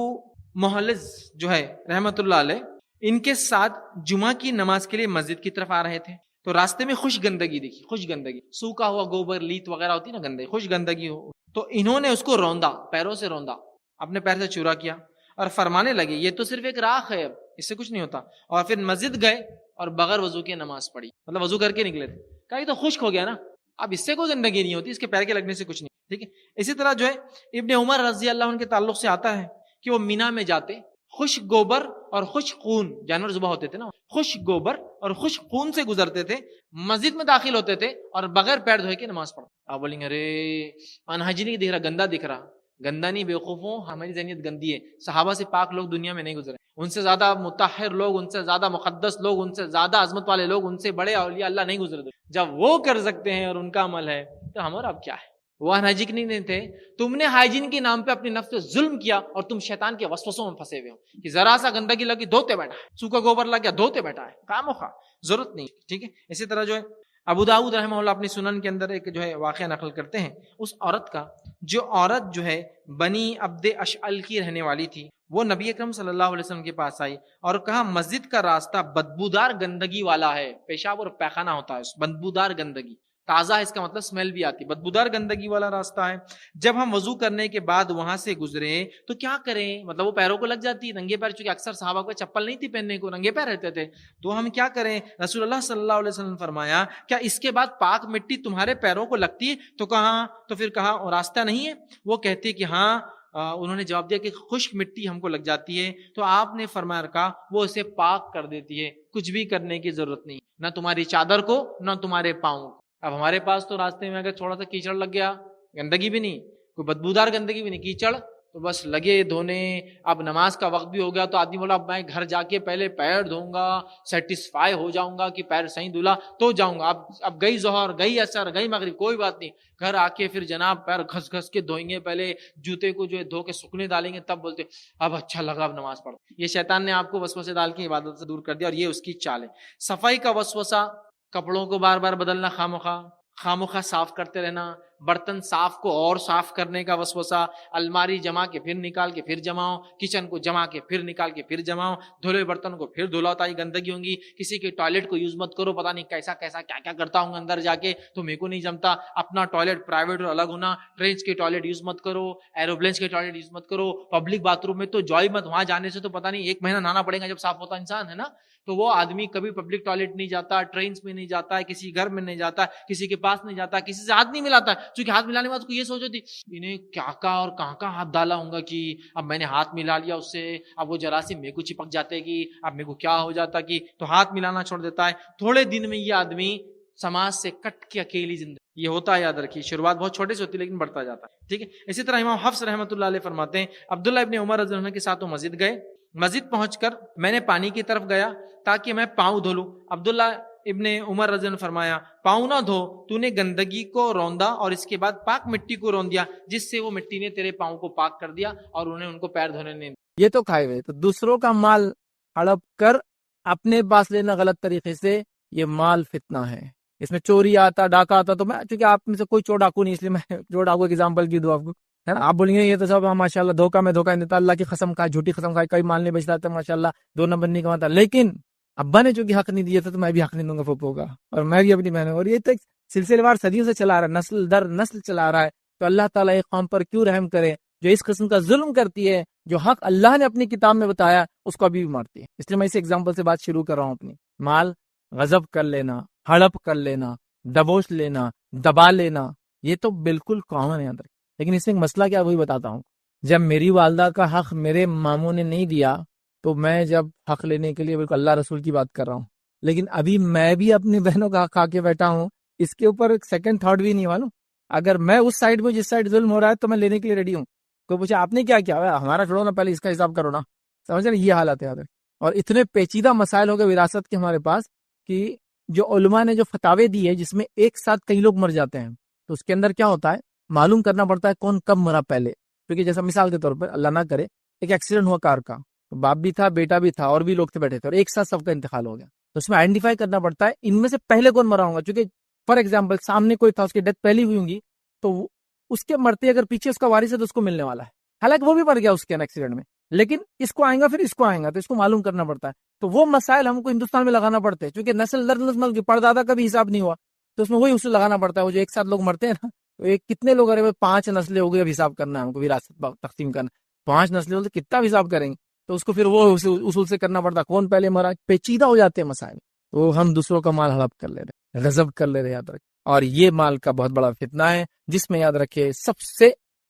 محلز جو ہے رحمت اللہ علیہ، ان کے ساتھ جمعہ کی نماز کے لیے مسجد کی طرف آ رہے تھے تو راستے میں خوش گندگی دیکھی. خوش گندگی، سوکھا ہوا گوبر، لیت وغیرہ ہوتی نا گندگی، خوش گندگی ہو، تو انہوں نے اس کو روندا، پیروں سے روندا، اپنے پیر سے چورا کیا اور فرمانے لگے یہ تو صرف ایک راکھ ہے، اب اس سے کچھ نہیں ہوتا. اور پھر مسجد گئے اور بغیر وضو کے نماز پڑھی، مطلب وضو کر کے نکلے تھے. کہا یہ تو خشک ہو گیا نا، اب اس سے کوئی گندگی نہیں ہوتی، اس کے پیر کے لگنے سے کچھ نہیں. ٹھیک ہے. اسی طرح جو ہے ابن عمر رضی اللہ عنہ کے تعلق سے آتا ہے کہ وہ مینا میں جاتے، خشک گوبر اور خشک خون، جانور ذبح ہوتے تھے نا، خشک گوبر اور خشک خون سے گزرتے تھے، مسجد میں داخل ہوتے تھے اور بغیر پیر دھوئے کے نماز پڑھتے. آپ بولیں گے ارے انہائیجینک دکھ رہا، گندا دکھ رہا. گندا نہیں بیوقوفوں، ہماری ذہنیت گندی ہے. صحابہ سے پاک لوگ دنیا میں نہیں گزرے، ان سے زیادہ مطہر لوگ، ان سے زیادہ مقدس لوگ، ان سے زیادہ عظمت والے لوگ، ان سے بڑے اولیاء اللہ نہیں گزرے. جب وہ کر سکتے ہیں اور ان کا عمل ہے تو ہمارا اب کیا ہے. وہ انہائیجینک نہیں تھے. تم نے ہائیجین کے نام پہ اپنے نفس پہ ظلم کیا اور تم شیطان کے وسوسوں میں پھنسے ہوئے ہو کہ ذرا سا گندگی لگی دھوتے بیٹھا ہے، سوکھا گوبر لگ گیا دھوتے بیٹھا ہے، خامخواہ ضرورت نہیں. ٹھیک ہے. اسی طرح جو ہے ابو داؤد رحمہ اللہ اپنی سنن کے اندر ایک جو ہے واقعہ نقل کرتے ہیں اس عورت کا، جو عورت جو ہے بنی عبد اشعل کی رہنے والی تھی، وہ نبی اکرم صلی اللہ علیہ وسلم کے پاس آئی اور کہا مسجد کا راستہ بدبودار گندگی والا ہے، پیشاب اور پیخانہ ہوتا ہے، بدبودار گندگی، تازہ ہے اس کا مطلب اسمیل بھی آتی، بدبودار گندگی والا راستہ ہے، جب ہم وضو کرنے کے بعد وہاں سے گزرے تو کیا کریں؟ مطلب وہ پیروں کو لگ جاتی، ننگے پیر، چونکہ اکثر صحابہ کو چپل نہیں تھی پہننے کو، ننگے پیر رہتے تھے، تو ہم کیا کریں؟ رسول اللہ صلی اللہ علیہ وسلم فرمایا کیا اس کے بعد پاک مٹی تمہارے پیروں کو لگتی ہے؟ تو کہا، تو پھر کہا راستہ نہیں ہے؟ وہ کہتی کہ ہاں، انہوں نے جواب دیا کہ خشک مٹی ہم کو لگ جاتی ہے، تو آپ نے فرمایا کہا وہ اسے پاک کر دیتی ہے، کچھ بھی کرنے کی ضرورت نہیں، نہ تمہاری چادر کو نہ تمہارے پاؤں کو۔ اب ہمارے پاس تو راستے میں اگر تھوڑا سا کیچڑ لگ گیا، گندگی بھی نہیں، کوئی بدبودار گندگی بھی نہیں، کیچڑ، تو بس لگے دھونے۔ اب نماز کا وقت بھی ہو گیا تو آدمی بولا اب میں گھر جا کے پہلے پیر دھوؤں گا، سیٹسفائی ہو جاؤں گا کہ پیر صحیح دھلا تو جاؤں گا۔ اب گئی ظہر، گئی عصر، گئی مغرب، کوئی بات نہیں، گھر آ کے پھر جناب پیر گھس گھس کے دھوئیں گے، پہلے جوتے کو جو ہے دھو کے سکنے ڈالیں گے، تب بولتے اب اچھا لگا اب نماز پڑھ۔ یہ شیطان نے آپ کو وسوسے ڈال کے عبادت سے دور کر دیا، اور یہ اس کی چال ہے۔ صفائی کا وسوسہ، کپڑوں کو بار بار بدلنا، خامخواہ صاف کرتے رہنا، برتن صاف کو اور صاف کرنے کا وسوسہ، الماری جما کے پھر نکال کے پھر جماؤ، کچن کو جما کے پھر نکال کے پھر جماؤ، دھلے برتن کو پھر دھلاؤ، گندگی ہوں گی، کسی کے ٹوائلٹ کو یوز مت کرو، پتہ نہیں کیسا کیسا کیا کیا کرتا ہوں اندر جا کے، تو میرے کو نہیں جمتا، اپنا ٹوائلٹ پرائیویٹ اور الگ ہونا، ٹرینس کے ٹوائلٹ یوز مت کرو، ایروپلینس کے ٹوائلٹ یوز مت کرو، پبلک باتھ روم میں تو جوئی مت، وہاں جانے سے تو پتہ نہیں 1 مہینہ نہانا پڑے گا جب صاف ہوتا انسان ہے نا، تو وہ آدمی کبھی پبلک ٹوائلٹ نہیں جاتا، ٹرینس میں نہیں جاتا ہے، کسی گھر میں نہیں جاتا ہے، کسی کے پاس نہیں جاتا ہے، کسی سے ہاتھ نہیں ملاتا ہے، چونکہ ہاتھ ملانے کے بعد اس کو یہ سوچ ہوتی انہیں کیا کہا اور کہاں ہاتھ ڈالا ہوں گا کہ اب میں نے ہاتھ ملا لیا اس سے، اب وہ جراثیم میرے کو چپک جاتے کہ اب میرے کو کیا ہو جاتا کہ، تو ہاتھ ملانا چھوڑ دیتا ہے۔ تھوڑے دن میں یہ آدمی سماج سے کٹ کے اکیلی زندگی، یہ ہوتا ہے، یاد رکھیے، شروعات بہت چھوٹے سے ہوتی ہے لیکن بڑھتا جاتا ہے، ٹھیک ہے۔ اسی طرح امام حفص رحمۃ اللہ علیہ فرماتے ہیں عبداللہ ابن عمر رضی اللہ عنہ کے ساتھ وہ مسجد گئے، مسجد پہنچ کر میں نے پانی کی طرف گیا تاکہ میں پاؤں دھو لوں۔ عبداللہ ابن عمر رضی اللہ عنہ نے فرمایا پاؤں نہ دھو، تو نے گندگی کو روندا اور اس کے بعد پاک مٹی کو رون دیا، جس سے وہ مٹی نے تیرے پاؤں کو پاک کر دیا اور انہیں ان کو پیر دھونے نہیں دیا۔ یہ تو کھائے ہوئے، تو دوسروں کا مال ہڑپ کر اپنے پاس لینا غلط طریقے سے، یہ مال فتنہ ہے، اس میں چوری آتا، ڈاکہ آتا، تو میں چونکہ آپ میں سے کوئی چور ڈاکو نہیں، اس لیے میں چور ڈاکو ایگزامپل کی دوں آپ کو، ہے نا۔ آپ بولیں گے یہ تو سب ماشاء اللہ دھوکہ میں دھوکہ نہیں دیتا، اللہ کی قسم کھائے، جھوٹی قسم کھائے، کوئی مال نہیں بچتا تھا ماشاء اللہ، 2 نمبر نہیں کماتا، لیکن ابا نے چونکہ حق نہیں دیا تھا تو میں بھی حق نہیں دوں گا پھوپھو کا، اور میں بھی اپنی بہنوں، اور یہ تو سلسلے وار صدیوں سے چلا رہا ہے، نسل در نسل چلا رہا ہے، تو اللہ تعالیٰ ایک قوم پر کیوں رحم کرے جو اس قسم کا ظلم کرتی ہے، جو حق اللہ نے اپنی کتاب میں بتایا اس کو ابھی بھی مارتی ہے۔ اس لیے میں اس ایگزامپل سے بات شروع کر رہا ہوں اپنی، مال غصب کر لینا، ہڑپ کر لینا، دبوچ لینا، دبا لینا، یہ تو بالکل کامن ہے اندر، لیکن اس میں ایک مسئلہ کیا وہی بتاتا ہوں۔ جب میری والدہ کا حق میرے ماموں نے نہیں دیا تو میں جب حق لینے کے لیے بالکل اللہ رسول کی بات کر رہا ہوں، لیکن ابھی میں بھی اپنی بہنوں کا حق کھا کے بیٹھا ہوں، اس کے اوپر سیکنڈ تھاٹ بھی نہیں معلوم، اگر میں اس سائڈ میں جس سائڈ ظلم ہو رہا ہے تو میں لینے کے لیے ریڈی ہوں۔ کوئی پوچھے آپ نے کیا کیا، ہمارا چھوڑو نا، پہلے اس کا حساب کرو نا، سمجھ رہے، یہ حالت ہے ادھر۔ اور اتنے پیچیدہ مسائل ہو گئے وراثت کے ہمارے پاس کہ جو علماء نے جو فتاوے دی ہے جس میں ایک ساتھ کئی لوگ مر جاتے ہیں، تو اس کے اندر کیا ہوتا ہے، معلوم کرنا پڑتا ہے کون کب مرا پہلے، کیونکہ جیسا مثال کے طور پر اللہ نہ کرے ایک ایکسیڈنٹ ہوا کار کا، تو باپ بھی تھا، بیٹا بھی تھا، اور بھی لوگ تھے بیٹھے تھے، اور ایک ساتھ سب کا انتقال ہو گیا، تو اس میں آئیڈینٹیفائی کرنا پڑتا ہے ان میں سے پہلے کون مرا ہوگا، چونکہ فار ایگزامپل سامنے کوئی تھا، اس کی ڈیتھ پہلی ہوئی ہوں گی، تو اس کے مرتے اگر پیچھے اس کا وارث ہے تو اس کو ملنے والا ہے، حالانکہ وہ بھی مر گیا اس کے ایکسیڈنٹ میں، لیکن اس کو آئیں گا پھر اس کو آئیں گا، تو اس کو معلوم کرنا پڑتا ہے۔ تو وہ مسائل ہم کو ہندوستان میں لگانا پڑتے ہیں، چونکہ نسل در نسل کی پردادا کا بھی حساب نہیں ہوا، تو اس میں وہی اصول لگانا پڑتا ہے، وہ جو ایک ساتھ لوگ مرتے ہیں نا، تو ایک کتنے لوگ، ارے 5 نسلیں ہو گئی، اب حساب کرنا ہے ہم کو، وراثت تقسیم کرنا، 5 نسلیں ہو تو کتنا حساب کریں گے، تو اس کو پھر وہ اصول سے کرنا پڑتا ہے، کون پہلے مرا، پیچیدہ ہو جاتے ہیں مسائل، تو ہم دوسروں کا مال ہڑپ کر لے رہے، غصب کر لے رہے، یاد رکھیں، اور یہ مال کا بہت بڑا فتنہ ہے، جس میں یاد رکھے سب سے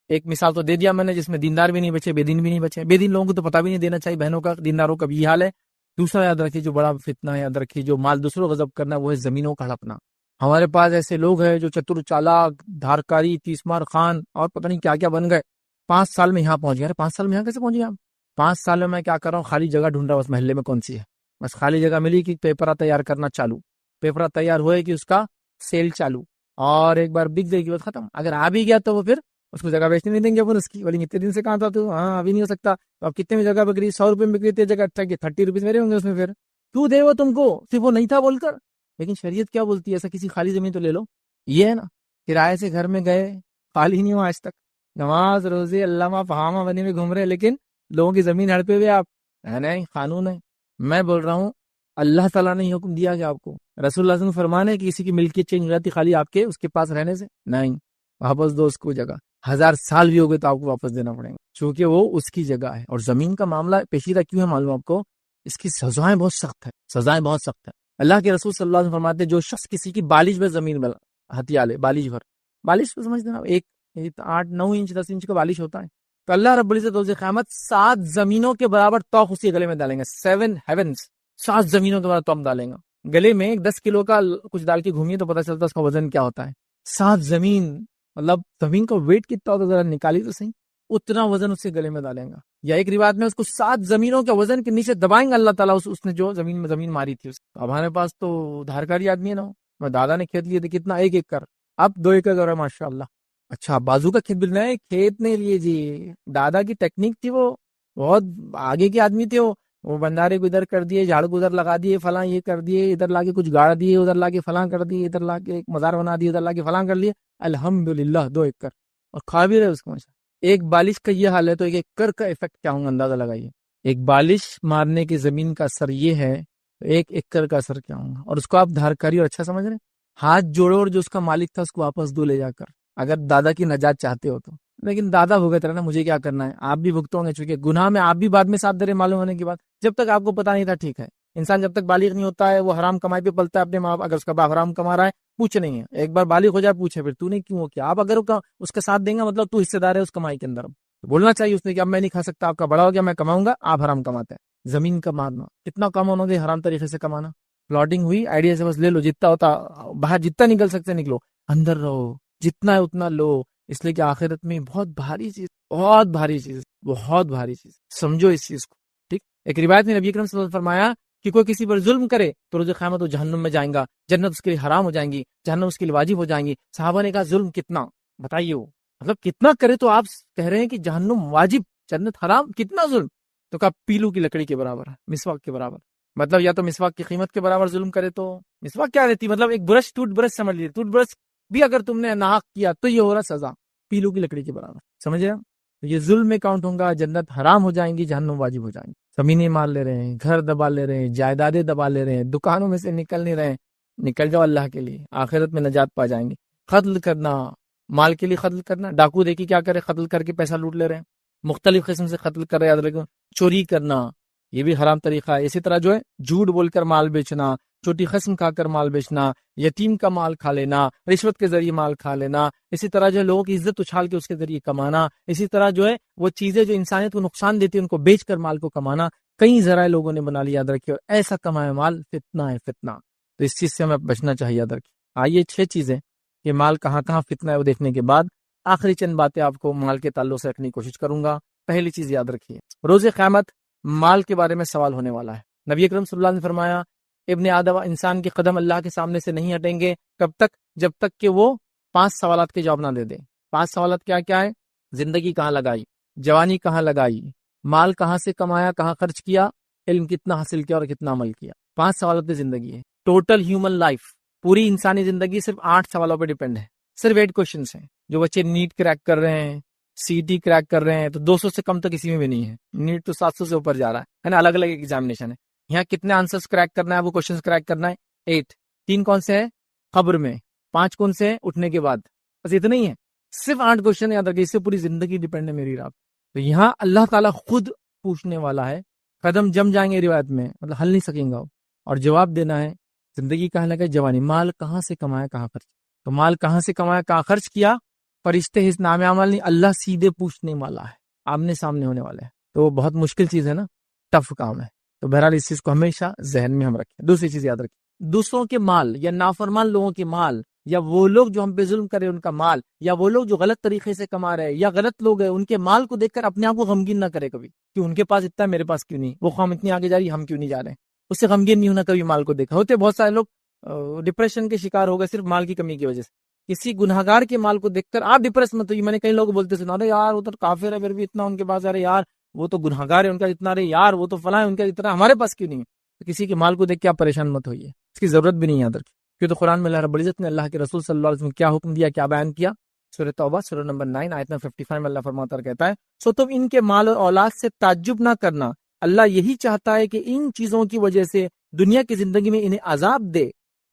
ایک مثال تو دے دیا میں نے، جس میں دیندار بھی نہیں بچے، بے دین بھی نہیں بچے، بے دین لوگوں کو تو پتہ بھی نہیں دینا چاہیے بہنوں کا، دینداروں کا بھی یہ حال ہے۔ دوسرا یاد رکھیے جو بڑا فتنہ ہے، یاد رکھیے جو مال دوسروں کو غصب کرنا، وہ ہے زمینوں کا ہڑپنا۔ ہمارے پاس ایسے لوگ ہیں جو چتر چالاک، دھارکاری، تیسمار خان اور پتہ نہیں کیا کیا بن گئے، 5 سال میں یہاں پہنچ گئے۔ 5 سال میں یہاں کیسے پہنچ گئے آپ؟ 5 سال میں کیا کر رہا ہوں، خالی جگہ ڈھونڈ رہا ہوں، بس محلے میں کون سی ہے، بس خالی جگہ ملی کہ پیپرہ تیار کرنا چالو، پیپرہ تیار ہوئے کہ اس کا سیل چالو، اور ایک بار بک گئی کہ بس ختم۔ اگر آ بھی گیا تو وہ پھر اس کو جگہ بیچنے نہیں دیں گے، اس کی بولیں گے اتنے دن سے کہاں تھا تو، ہاں ابھی نہیں ہو سکتا، تو اب کتنے میں جگہ بک رہی، 100 روپے میں بک رہی تھی جگہ، 30 روپیز میرے ہوں گے اس میں، پھر کیوں دے وہ تم کو، صرف وہ نہیں تھا بول کر، لیکن شریعت کیا بولتی ہے؟ ایسا کسی خالی زمین تو لے لو. یہ ہے نا, کرائے سے گھر میں گئے, خالی نہیں ہوا آج تک, نماز روزے علامہ فہامہ بنے میں گھوم رہے, لیکن لوگوں کی زمین ہڑپے ہوئے آپ. نہیں, قانون ہے. میں بول رہا ہوں اللہ تعالیٰ نے حکم دیا کہ آپ کو, رسول اللہ صلی اللہ علیہ وسلم فرمانے کہ کسی کی ملکیت چینج ہو جاتی خالی آپ کے اس کے پاس رہنے سے, نہیں, واپس دو اس کو جگہ. 1000 سال بھی ہو گئے تو آپ کو واپس دینا پڑے گا, چونکہ وہ اس کی جگہ ہے. اور زمین کا معاملہ پیچیدہ کیوں ہے معلوم آپ کو؟ اس کی سزائیں بہت سخت ہے, سزائیں بہت سخت ہے. اللہ کے رسول صلی اللہ علیہ وسلم فرماتے ہیں جو شخص کسی کی بالش میں زمین میں ہتھیا لے, بالش بھر, بالش کو سمجھتے ہیں ایک 8-9 انچ 10 انچ کا بالش ہوتا ہے, تو اللہ رب العزت روز قیامت 7 زمینوں کے برابر توق اسی گلے میں ڈالیں گے. 7 heavens, 7 زمینوں کے برابر توق ڈالیں گا گلے میں. 10 کلو کا کچھ ڈال کے گھومیے تو پتہ چلتا ہے اس کا وزن کیا ہوتا ہے. 7 زمین, مطلب زمین کا ویٹ کتنا ہوتا ہے ذرا نکالی تو صحیح, اتنا وزن اس سے گلے میں ڈالیں گا. یا ایک روایت میں اس کو 7 زمینوں کے وزن کے نیچے دبائیں گے اللہ تعالیٰ, اس نے جو زمین ماری تھی. اب ہمارے پاس تو دھارکاری آدمی ہے نا, میں دادا نے کھیت لیے تھے کتنا, 1 ایکڑ, اب 2 ایکڑ ہو رہا ہے ماشاء اللہ. اچھا, بازو کا کھیت بھی نہیں, کھیت نہیں لیے جی. دادا کی ٹیکنیک تھی, وہ بہت آگے کے آدمی تھے. وہ بندارے کو ادھر کر دیے, جھاڑ کو ادھر لگا دیے, فلاں یہ کر دیے, ادھر لا کے کچھ گاڑ دیے, ادھر لا کے فلاں کر دیے, ادھر لا کے ایک مزار بنا دیے, ادھر لا کے فلاں کر لیے. الحمدللہ 2 ایکڑ, اور کھا بھی رہے اس کو. ایک بالش کا یہ حال ہے تو 1 ایکڑ کا افیکٹ کیا ہوگا اندازہ لگائیے. ایک بالش مارنے کی زمین کا اثر یہ ہے, تو 1 ایکڑ کا اثر کیا ہوگا. اور اس کو آپ دھارکاری اور اچھا سمجھ رہے ہیں, ہاتھ جوڑو اور جو اس کا مالک تھا اس کو واپس دو لے جا کر, اگر دادا کی نجات چاہتے ہو تو. لیکن دادا بھگت رہا نا, مجھے کیا کرنا ہے, آپ بھی بھگتو گے, چونکہ گناہ میں آپ بھی بعد میں ساتھ دے رہے معلوم ہونے کے بعد. جب تک آپ کو پتا نہیں تھا ٹھیک ہے, انسان جب تک بالغ نہیں ہوتا ہے وہ حرام کمائی پہ پلتا ہے اپنے ماں باپ. اگر اس کا باپ حرام کما رہا ہے پوچھ نہیں ہے, ایک بار بالغ ہو جائے پوچھے پھر تو نے کیوں ہو کیا. آپ اگر اس کا ساتھ دیں گا مطلب تو حصے دار ہے اس کمائی کے اندر. بولنا چاہیے اس نے کہ اب میں نہیں کھا سکتا, آپ کا بڑا ہو گیا, میں کماؤں گا, آپ حرام کماتے ہیں. زمین کا مارنا کتنا کم ہونا دے, حرام طریقے سے کمانا. پلاٹنگ ہوئی, آئیڈیا سے بس لے لو, جتنا ہوتا باہر جتنا نکل سکتے نکلو, اندر رہو, جتنا ہے اتنا لو. اس لیے کہ آخرت میں بہت بھاری چیز, بہت بھاری چیز, بہت بھاری چیز, سمجھو اس چیز کو. ٹھیک, ایک روایت میں نبی اکرم صلی اللہ علیہ وسلم فرمایا کہ کوئی کسی پر ظلم کرے تو روز قیامت وہ جہنم میں جائیں گا, جنت اس کے لیے حرام ہو جائیں گی, جہنم اس کے لیے واجب ہو جائیں گی. صحابہ نے کہا ظلم کتنا, بتائیے وہ مطلب کتنا کرے, تو آپ کہہ رہے ہیں کہ جہنم واجب جنت حرام, کتنا ظلم. تو کہا پیلو کی لکڑی کے برابر ہے, مسواک کے برابر. مطلب یا تو مسواک کی قیمت کے برابر ظلم کرے تو مسواک کیا رہتی, مطلب ایک برش, ٹوتھ برش سمجھ لیجیے, ٹوتھ برش بھی اگر تم نے ناحق کیا تو یہ ہو رہا سزا, پیلو کی لکڑی کے برابر, سمجھ رہے ہیں. یہ ظلم میں کاؤنٹ ہوگا, جنت حرام ہو جائیں گی, جہنم واجب ہو جائیں گی. زمینیں مار لے رہے ہیں, گھر دبا لے رہے ہیں, جائیدادیں دبا لے رہے ہیں, دکانوں میں سے نکل نہیں رہے ہیں. نکل جاؤ اللہ کے لیے, آخرت میں نجات پا جائیں گے. قتل کرنا, مال کے لیے قتل کرنا, ڈاکو دیکھی کیا کرے, قتل کر کے پیسہ لوٹ لے رہے ہیں, مختلف قسم سے قتل کر رہے ہیں, یاد رکھو. چوری کرنا یہ بھی حرام طریقہ ہے. اسی طرح جو ہے جھوٹ بول کر مال بیچنا, چھوٹی قسم کھا کر مال بیچنا, یتیم کا مال کھا لینا, رشوت کے ذریعے مال کھا لینا, اسی طرح جو ہے لوگوں کی عزت اچھال کے اس کے ذریعے کمانا, اسی طرح جو ہے وہ چیزیں جو انسانیت کو نقصان دیتی ہیں ان کو بیچ کر مال کو کمانا. کئی ذرائع لوگوں نے بنا لیا, یاد رکھیے. اور ایسا کمایا مال فتنہ ہے, فتنہ. تو اس چیز سے ہمیں بچنا چاہیے, یاد رکھیے. آئیے 6 چیزیں کہ مال کہاں کہاں فتنہ ہے وہ دیکھنے کے بعد آخری چند باتیں آپ کو مال کے تعلق سے رکھنے کی کوشش کروں گا. پہلی چیز یاد رکھیے, روز قیامت مال کے بارے میں سوال ہونے والا ہے. نبی اکرم صلی اللہ علیہ وسلم نے فرمایا ابن آدم, انسان کے قدم اللہ کے سامنے سے نہیں ہٹیں گے, کب تک, جب تک کہ وہ 5 سوالات کے جواب نہ دے دے. 5 سوالات کیا کیا ہے؟ زندگی کہاں لگائی, جوانی کہاں لگائی, مال کہاں سے کمایا, کہاں خرچ کیا, علم کتنا حاصل کیا اور کتنا عمل کیا. 5 سوالات زندگی ہے. ٹوٹل ہیومن لائف, پوری انسانی زندگی صرف 8 سوالوں پہ ڈیپینڈ ہے. صرف 8 کوشچنس ہیں. جو بچے نیٹ کریک کر رہے ہیں, سی ٹی کریک کر رہے ہیں, تو 200 سے کم تو کسی میں بھی نہیں ہے. نیٹ تو 700 سے اوپر جا رہا ہے نا, الگ الگ ایگزامینیشن ہے. یہاں کتنے آنسرز کریک کرنا ہے, وہ کوشچنز کریک کرنا ہے 8. 3 کون سے ہیں؟ قبر میں. 5 کون سے ہیں؟ اٹھنے کے بعد. بس اتنا ہی ہے, صرف 8 کوشچن یاد رکھیے. اس سے پوری زندگی ڈیپینڈ ہے میری رات. تو یہاں اللہ تعالیٰ خود پوچھنے والا ہے, قدم جم جائیں گے روایت میں, مطلب ہل نہیں سکیں گا, اور جواب دینا ہے. زندگی کہاں لگا, جوانی, مال کہاں سے کمایا, کہاں خرچ. تو مال کہاں سے کمایا, کہاں خرچ کیا, فرشتے اس نام عمل نہیں, اللہ سیدھے پوچھنے والا ہے, آمنے سامنے ہونے والا ہے. تو بہت مشکل چیز ہے نا, ٹف کام ہے. تو بہرحال اس چیز کو ہمیشہ ذہن میں ہم رکھیں. دوسری چیز یاد رکھیں, دوسروں کے مال یا نافرمان لوگوں کے مال, یا وہ لوگ جو ہم پہ ظلم کرے ان کا مال, یا وہ لوگ جو غلط طریقے سے کما رہے ہیں یا غلط لوگ ہیں, ان کے مال کو دیکھ کر اپنے آپ کو غمگین نہ کرے کبھی, کہ ان کے پاس اتنا ہے میرے پاس کیوں نہیں, وہ قوم اتنی آگے جا رہی, ہم کیوں نہیں جا رہے ہیں. اس سے غمگین نہیں ہونا کبھی مال کو دیکھا. ہوتے بہت سارے لوگ ڈپریشن کے شکار ہو گئے صرف مال کی کمی کی وجہ سے. کسی گناہگار کے مال کو دیکھ کر آپ ڈپریس مت ہوئیے. میں نے کئی لوگ بولتے سنا, ارے یار وہ تو کافر ہے پھر بھی اتنا ان کے پاس, ارے یار وہ تو گناہگار ہے ان کا اتنا, ارے یار وہ تو فلاں ہے ان کا اتنا, ہمارے پاس کیوں نہیں ہے. تو کسی کے مال کو دیکھ کے آپ پریشان مت ہوئیے. اس کی ضرورت بھی نہیں یاد رکھی، کیونکہ تو قرآن میں اللہ رب العزت نے اللہ کے رسول صلی اللہ علیہ وسلم نے کیا حکم دیا، کیا بیان کیا، سورہ توبہ سورہ نمبر 9 آیت نمبر 55 میں اللہ فرماتا اور کہتا ہے سو تم ان کے مال اور اولاد سے تعجب نہ کرنا، اللہ یہی چاہتا ہے کہ ان چیزوں کی وجہ سے دنیا کی زندگی میں انہیں عذاب دے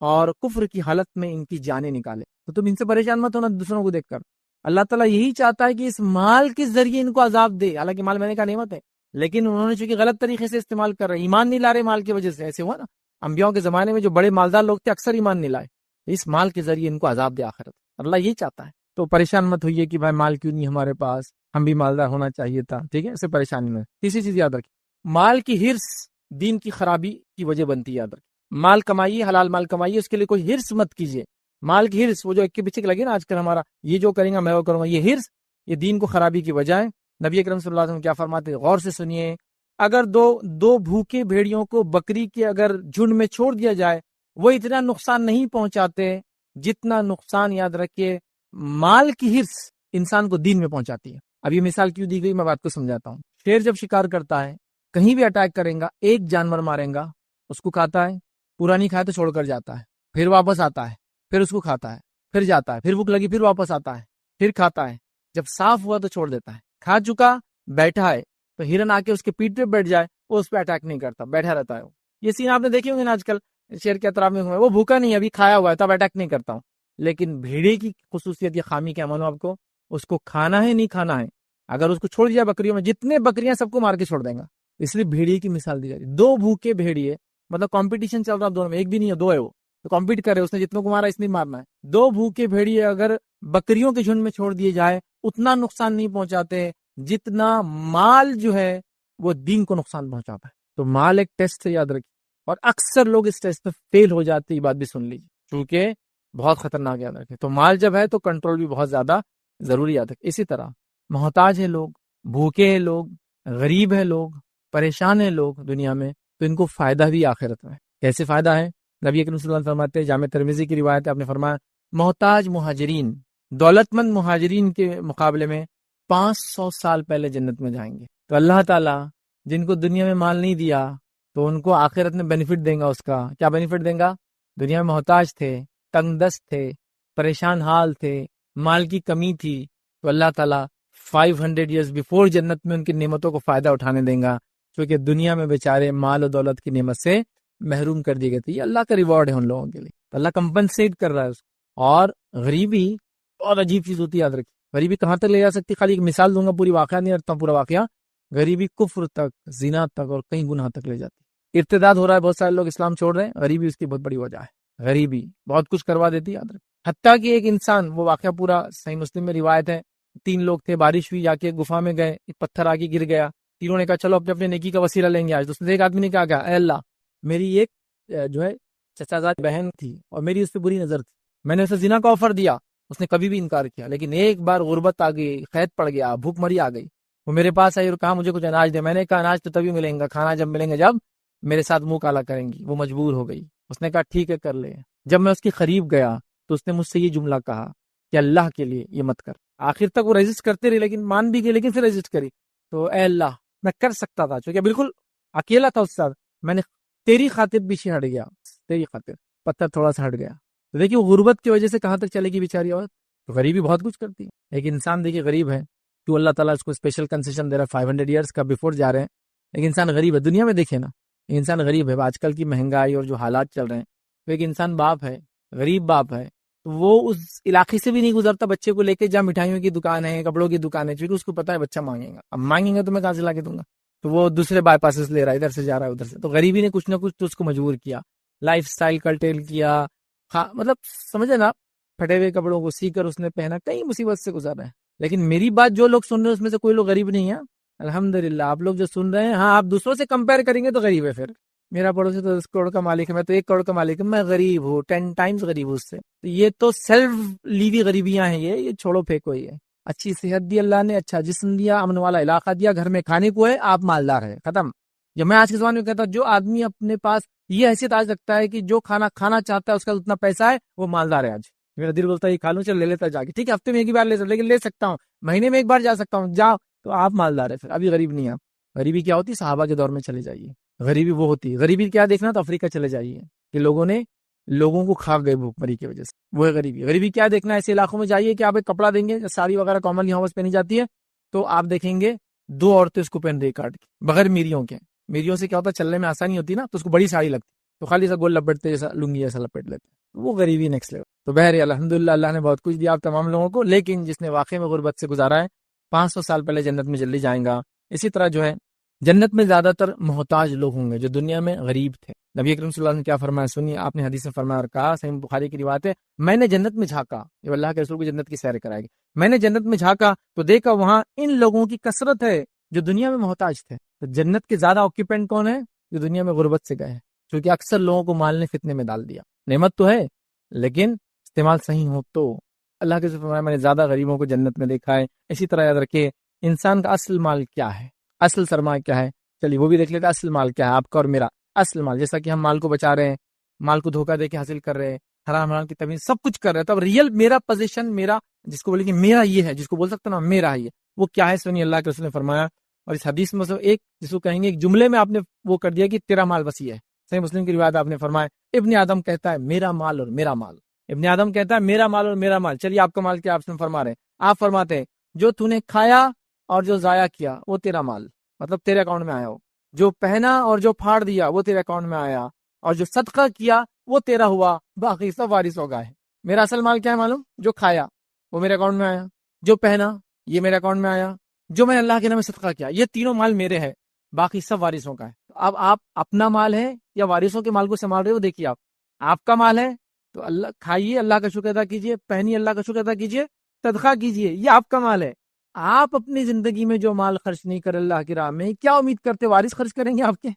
اور کفر کی حالت میں ان کی جانیں نکالے۔ تو تم ان سے پریشان مت ہونا دوسروں کو دیکھ کر، اللہ تعالیٰ یہی چاہتا ہے کہ اس مال کے ذریعے ان کو عذاب دے، حالانکہ مال میں نے کہا نعمت ہے، لیکن انہوں نے چونکہ غلط طریقے سے استعمال کر رہے، ایمان نہیں لا رہے مال کی وجہ سے، ایسے ہوا نا انبیاء کے زمانے میں جو بڑے مالدار لوگ تھے اکثر ایمان نہیں لائے، اس مال کے ذریعے ان کو عذاب دے آخرت، اللہ یہی چاہتا ہے۔ تو پریشان مت ہوئیے کہ بھائی مال کیوں نہیں ہمارے پاس، ہم بھی مالدار ہونا چاہیے تھا، ٹھیک ہے، اسے پریشانی میں۔ تیسری چیز یاد رکھیے، مال کی ہرس دین کی خرابی کی وجہ بنتی ہے، یاد رکھیے، مال کمائیے، حلال مال کمائیے، اس کے لیے کوئی ہرس مت کیجیے، مال کی ہرس وہ جو ایک کے پیچھے لگے نا آج کل ہمارا، یہ جو کریں گا میں وہ کروں گا، یہ ہرس یہ دین کو خرابی کی وجہ ہے۔ نبی اکرم صلی اللہ علیہ وسلم کیا فرماتے ہیں، غور سے سنیے، اگر دو بھوکے بھیڑیوں کو بکری کے اگر جھنڈ میں چھوڑ دیا جائے وہ اتنا نقصان نہیں پہنچاتے جتنا نقصان، یاد رکھیے، مال کی ہرس انسان کو دین میں پہنچاتی ہے۔ اب یہ مثال کیوں دی گئی میں بات کو سمجھاتا ہوں۔ شیر جب شکار کرتا ہے، کہیں بھی اٹیک کرے گا، ایک جانور مارے گا، اس کو کھاتا ہے، پورا نہیں کھائے تو چھوڑ کر جاتا ہے، پھر واپس آتا ہے، پھر اس کو کھاتا ہے، پھر جاتا ہے، پھر بھوک لگی پھر واپس آتا ہے، پھر کھاتا ہے، جب صاف ہوا تو چھوڑ دیتا ہے۔ کھا چکا بیٹھا ہے تو ہرن آ کے اس کے پیٹ پہ بیٹھ جائے وہ اس پہ اٹیک نہیں کرتا، بیٹھا رہتا ہے وہ۔ یہ سین آپ نے دیکھے ہوں گے نا آج کل شیر کے اطراف میں، وہ بھوکا نہیں، ابھی کھایا ہوا ہے تب اٹیک نہیں کرتا ہوں۔ لیکن بھیڑے کی خصوصیت یا خامی کیا معلوم آپ کو، اس کو کھانا ہے نہیں کھانا ہے، اگر اس کو چھوڑ دیا بکریوں میں جتنے بکریاں سب کو مار کے چھوڑ دیں گا، اس لیے بھیڑیے کی مثال دی جا رہی ہے۔ دو بھوکے بھیڑیے، مطلب کمپٹیشن چل رہا دونوں میں، ایک بھی نہیں ہے دو ہے، وہ تو کمپیٹ کر رہے، اس نے جتنوں کو مارا اس نے مارنا ہے۔ دو بھوکے بھیڑیے اگر بکریوں کے جھنڈ میں چھوڑ دیے جائے اتنا نقصان نہیں پہنچاتے جتنا مال جو ہے وہ دین کو نقصان پہنچاتا ہے۔ تو مال ایک ٹیسٹ ہے، یاد رکھیے، اور اکثر لوگ اس ٹیسٹ میں فیل ہو جاتے، یہ بات بھی سن لیجیے، چونکہ بہت خطرناک، یاد رکھیں۔ تو مال جب ہے تو کنٹرول بھی بہت زیادہ ضروری، یاد رکھیں۔ اسی طرح محتاج ہے لوگ، بھوکے ہیں لوگ، غریب ہیں لوگ، پریشان ہیں لوگ دنیا میں، تو ان کو فائدہ بھی آخرت میں۔ کیسے فائدہ ہے؟ نبی اکرم صلی اللہ علیہ وسلم فرماتے ہیں، جامع ترمذی کی روایت ہے، آپ نے فرمایا محتاج مہاجرین دولت مند مہاجرین کے مقابلے میں 500 سال پہلے جنت میں جائیں گے۔ تو اللہ تعالیٰ جن کو دنیا میں مال نہیں دیا تو ان کو آخرت میں بینیفٹ دیں گا۔ اس کا کیا بینیفٹ دیں گا؟ دنیا میں محتاج تھے، تنگ دست تھے، پریشان حال تھے، مال کی کمی تھی، تو اللہ تعالیٰ 500 ایئرز بیفور جنت میں ان کی نعمتوں کو فائدہ اٹھانے دیں گا، کیونکہ دنیا میں بیچارے مال و دولت کی نعمت سے محروم کر دیے گئے تھے۔ یہ اللہ کا ریوارڈ ہے ان لوگوں کے لیے، تو اللہ کمپنسیٹ کر رہا ہے اس کو۔ اور غریبی بہت عجیب چیز ہوتی ہے، یاد رکھیے، غریبی کہاں تک لے جا سکتی، خالی ایک مثال دوں گا، پوری واقعہ نہیں رکھتا ہوں، پورا واقعہ۔ غریبی کفر تک، زنا تک اور کئی گناہ تک لے جاتی۔ ارتداد ہو رہا ہے، بہت سارے لوگ اسلام چھوڑ رہے ہیں، غریبی اس کی بہت بڑی وجہ ہے۔ غریبی بہت کچھ کروا دیتی ہے، یاد رکھیں۔ حتیٰ کہ ایک انسان، وہ واقعہ پورا صحیح مسلم میں روایت ہے، 3 لوگ تھے، بارش ہوئی، جا کے گفا میں گئے، ایک پتھر آگے گر گیا، تینوں نے کہا چلو اپنے اپنے نیکی کا وسیلہ لیں گے آج۔ تو اس میں ایک آدمی نے کہا اے اللہ، میری ایک جو ہے چچا زاد بہن تھی اور میری اس پہ بری نظر تھی، میں نے اسے زنا کا آفر دیا، اس نے کبھی بھی انکار کیا، لیکن ایک بار غربت آ گئی، قحط پڑ گیا، بھوک مری آ گئی، وہ میرے پاس آئی اور کہا مجھے کچھ اناج دے۔ میں نے کہا اناج تو تبھی ملیں گا، کھانا جب ملیں گے جب میرے ساتھ منہ کالا کریں گی۔ وہ مجبور ہو گئی، اس نے کہا ٹھیک ہے کر لے۔ جب میں اس کے قریب گیا تو اس نے مجھ سے یہ جملہ کہا کہ اللہ کے لیے یہ مت کر۔ آخر تک وہ ریزسٹ کرتے رہے، لیکن مان بھی گئی، لیکن پھر ریزسٹ کری۔ تو اے اللہ، میں کر سکتا تھا، چونکہ بالکل اکیلا تھا اس ساتھ، میں نے تیری خاطر پیچھے ہٹ گیا، تیری خاطر پتھر تھوڑا سا ہٹ گیا۔ تو دیکھیے وہ غربت کی وجہ سے کہاں تک چلے گی بیچاری عورت۔ تو غریبی بہت کچھ کرتی ہے۔ ایک انسان دیکھیے غریب ہے، تو اللہ تعالیٰ اس کو اسپیشل کنسیشن دے رہا ہے، 500 ایئرس کا بیفور جا رہے ہیں، ایک انسان غریب ہے دنیا میں، دیکھیں نا، ایک انسان غریب ہے، آج کل کی مہنگائی اور جو حالات چل رہے ہیں، تو ایک انسان باپ ہے، غریب باپ ہے، تو وہ اس علاقے سے بھی نہیں گزرتا، بچے کو لے کے جہاں مٹھائیوں کی دکان ہے، کپڑوں کی دکان ہے، کیونکہ اس کو پتا ہے بچہ مانگے گا، اب مانگیں گے تو میں کہاں سے لا کے دوں گا، تو وہ دوسرے بائی پاسز لے رہا ہے، ادھر سے جا رہا ہے ادھر سے۔ تو غریبی نے کچھ نہ کچھ تو اس کو مجبور کیا، لائف سٹائل کلٹیل کیا، مطلب سمجھے نا، پھٹے ہوئے کپڑوں کو سی کر اس نے پہنا، کئی مصیبت سے گزر رہے ہیں۔ لیکن میری بات جو لوگ سن رہے ہیں اس میں سے کوئی لوگ غریب نہیں ہے، الحمدللہ۔ آپ لوگ جو سن رہے ہیں، ہاں آپ دوسروں سے کمپیئر کریں گے تو غریب ہے، پھر میرا پڑوسی تو 10 کروڑ کا مالک ہے، میں تو 1 کروڑ کا مالک ہوں، میں غریب ہوں، 10 ٹائمز غریب ہوں اس سے۔ تو یہ تو سیلف لیوی غریبیاں ہیں، یہ چھوڑو پھینکو۔ یہ اچھی صحت دی اللہ نے، اچھا جسم دیا، امن والا علاقہ دیا، گھر میں کھانے کو ہے، آپ مالدار ہے، ختم۔ جب میں آج کے زمانے میں کہتا ہوں جو آدمی اپنے پاس یہ حیثیت آج رکھتا ہے کہ جو کھانا کھانا چاہتا ہے اس کا اتنا پیسہ ہے، وہ مالدار ہے۔ آج میرا دل بولتا ہے یہ کھا لوں، چل لے لیتا جا کے، ٹھیک ہے ہفتے میں ایک ہی بار لے سکتا، لیکن لے سکتا ہوں، مہینے میں ایک بار جا سکتا ہوں، جاؤ، تو آپ مالدار ہے، پھر ابھی غریب نہیں آپ۔ غریبی کیا ہوتی؟ صحابہ کے دور میں چلے جائیے، غریبی وہ ہوتی ہے۔ غریبی کیا دیکھنا تو افریقہ چلے جائیے کہ لوگوں نے لوگوں کو کھا گئے بھوک مری کی وجہ سے. وہ ہے غریبی. غریبی کیا دیکھنا ہے؟ ایسے علاقوں میں جائیے کہ آپ ایک کپڑا دیں گے, ساڑی وغیرہ کامن یہاں بس پہنی جاتی ہے, تو آپ دیکھیں گے 2 عورتیں اس کو پہن رہی کاٹ کے, بغیر میریوں کے. میریوں سے کیا ہوتا ہے, چلنے میں آسانی ہوتی ہے نا, تو اس کو بڑی ساڑی لگتی, تو خالی سا گول لپٹتے جیسا لنگی جیسا لپٹ لیتے. وہ غریبی نیکسٹ لیول. تو بہر الحمدللہ اللہ نے بہت کچھ دیا آپ تمام لوگوں کو, لیکن جس نے واقعی میں غربت سے گزارا ہے 500 سال پہلے جنت میں جلدی جائیں گا. اسی طرح جو ہے جنت میں زیادہ تر محتاج لوگ ہوں گے جو دنیا میں غریب تھے. نبی اکرم صلی اللہ علیہ وسلم نے کیا فرمایا سنیے, آپ نے حدیث میں فرمایا اور کہا, صحیح بخاری کی روایت ہے, میں نے جنت میں جھانکا, یہ اللہ کے رسول کو جنت کی سیر کرائے گی, میں نے جنت میں جھانکا تو دیکھا وہاں ان لوگوں کی کثرت ہے جو دنیا میں محتاج تھے. تو جنت کے زیادہ آکوپینٹ کون ہے؟ جو دنیا میں غربت سے گئے ہیں, کیونکہ اکثر لوگوں کو مال نے فتنے میں ڈال دیا. نعمت تو ہے لیکن استعمال صحیح ہو تو. اللہ کے رسول فرمایا میں نے زیادہ غریبوں کو جنت میں دیکھا ہے. اسی طرح یاد رکھیے انسان کا اصل مال کیا ہے, اصل سرمایہ کیا ہے, چلیے وہ بھی دیکھ لیتے. اصل مال کیا ہے آپ کا اور میرا؟ اصل مال, جیسا کہ ہم مال کو بچا رہے ہیں, مال کو دھوکہ دے کے حاصل کر رہے ہیں, حرام حرام کی تمیز سب کچھ کر رہے ہیں, تب ریئل میرا پوزیشن, میرا جس کو بولے کہ میرا یہ ہے, جس کو بول سکتا نا میرا ہے یہ, وہ کیا ہے؟ سنیے اللہ کے رسول نے فرمایا, اور اس حدیث میں ایک جس کو کہیں گے ایک جملے میں آپ نے وہ کر دیا کہ تیرا مال وسیع ہے. صحیح مسلم کی روایت آپ نے فرمایا ابن آدم کہتا ہے میرا مال اور میرا مال, ابن آدم کہتا ہے میرا مال اور میرا مال. چلیے آپ کا مال کیا آپ فرما رہے ہیں؟ آپ فرماتے ہیں جو تو نے کھایا اور جو ضائع کیا وہ تیرا مال, مطلب تیرے اکاؤنٹ میں آیا ہو. جو پہنا اور جو پھاڑ دیا وہ تیرے اکاؤنٹ میں آیا, اور جو صدقہ کیا وہ تیرا ہوا, باقی سب وارث ہو گئے. میرا اصل مال کیا ہے معلوم؟ جو کھایا وہ میرے اکاؤنٹ میں آیا, جو پہنا یہ میرے اکاؤنٹ میں آیا, جو میں نے اللہ کے نام میں صدقہ کیا, یہ تینوں مال میرے ہیں, باقی سب وارثوں کا ہے. اب آپ اپنا مال ہے یا وارثوں کے مال کو سنبھال رہے ہو؟ دیکھیے آپ کا مال ہے تو اللہ کھائیے, اللہ کا شکر ادا کیجیے, پہنیے, اللہ کا شکر ادا کیجیے, صدقہ کیجیے, یہ آپ کا مال ہے. آپ اپنی زندگی میں جو مال خرچ نہیں کرے اللہ کی راہ میں, کیا امید کرتے وارث خرچ کریں گے آپ کے؟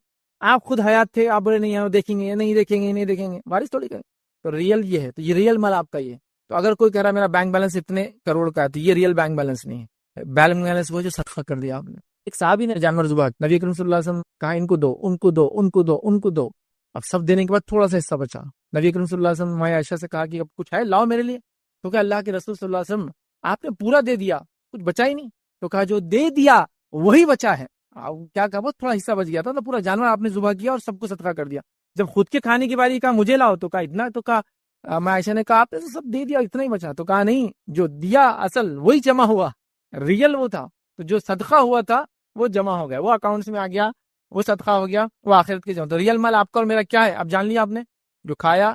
آپ خود حیات تھے, آپ بولے نہیں دیکھیں گے, نہیں دیکھیں گے, نہیں دیکھیں گے, وارث تھوڑی کریں. تو ریئل یہ ہے, تو یہ ریئل مال آپ کا یہ ہے. تو اگر کوئی کہہ رہا ہے میرا بینک بیلنس اتنے کروڑ کا ہے, تو یہ ریئل بینک بیلنس نہیں ہے. بینک بیلنس وہ جو صدقہ کر دیا آپ نے. ایک صحابی نے جانور ذبح, نبی اکرم صلی اللہ علیہ وسلم کہا ان کو دو, ان کو دو, ان کو دو, ان کو دو. اب سب دینے کے بعد تھوڑا سا حصہ بچا. نبی اکرم صلی اللہ علیہ وسلم ماں عائشہ سے کہا کہ اب کچھ ہے لاؤ میرے لیے, تو کہ اللہ کے رسول صلی اللہ علیہ وسلم آپ نے پورا دے دیا, کچھ بچا ہی نہیں. تو کہا جو دے دیا وہی بچا ہے. کیا کہا, بہت تھوڑا حصہ بچ گیا تھا, تو پورا جانور آپ نے ذبح کیا اور سب کو صدقہ کر دیا. جب خود کے کھانے کی باری کہا مجھے لاؤ, تو کہا اتنا, تو کہا ماں عائشہ نے کہا آپ نے تو سب دے دیا, اتنا ہی بچا. تو کہا نہیں, جو دیا اصل وہی جمع ہوا, ریئل وہ تھا, تو جو صدقہ ہوا تھا وہ جمع ہو گیا, وہ اکاؤنٹس میں آ گیا, وہ صدقہ ہو گیا, وہ آخرت کے جمع. تو ریئل مال آپ کا اور میرا کیا ہے؟ اب جان لیا آپ نے, جو کھایا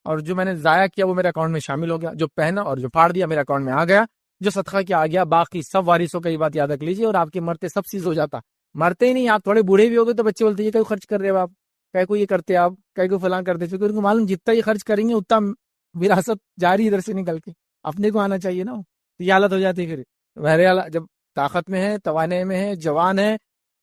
اور جو میں نے ضائع کیا وہ میرے اکاؤنٹ میں شامل ہو گیا, جو پہنا اور جو پھاڑ دیا میرے اکاؤنٹ میں آ گیا, جو صدقہ کیا آ گیا, باقی سب وارثوں کا. یہ بات یاد رکھ لیجیے, اور آپ کے مرتے سب چیز ہو جاتا. مرتے ہی نہیں, آپ تھوڑے بوڑھے بھی ہو گئے تو بچے بولتے ہیں کہیں خرچ کر رہے ہو آپ, کہیں کو یہ کرتے آپ, کہیں کو فلاں کرتے, کیونکہ ان کو معلوم جتنا یہ خرچ کریں گے اتنا وراثت جاری ادھر سے نکل کے اپنے کو آنا چاہیے نا. تو یہ حالت ہو جاتی ہے. پھر بہرحال جب طاقت میں ہے, توانائی میں ہے, جوان ہے,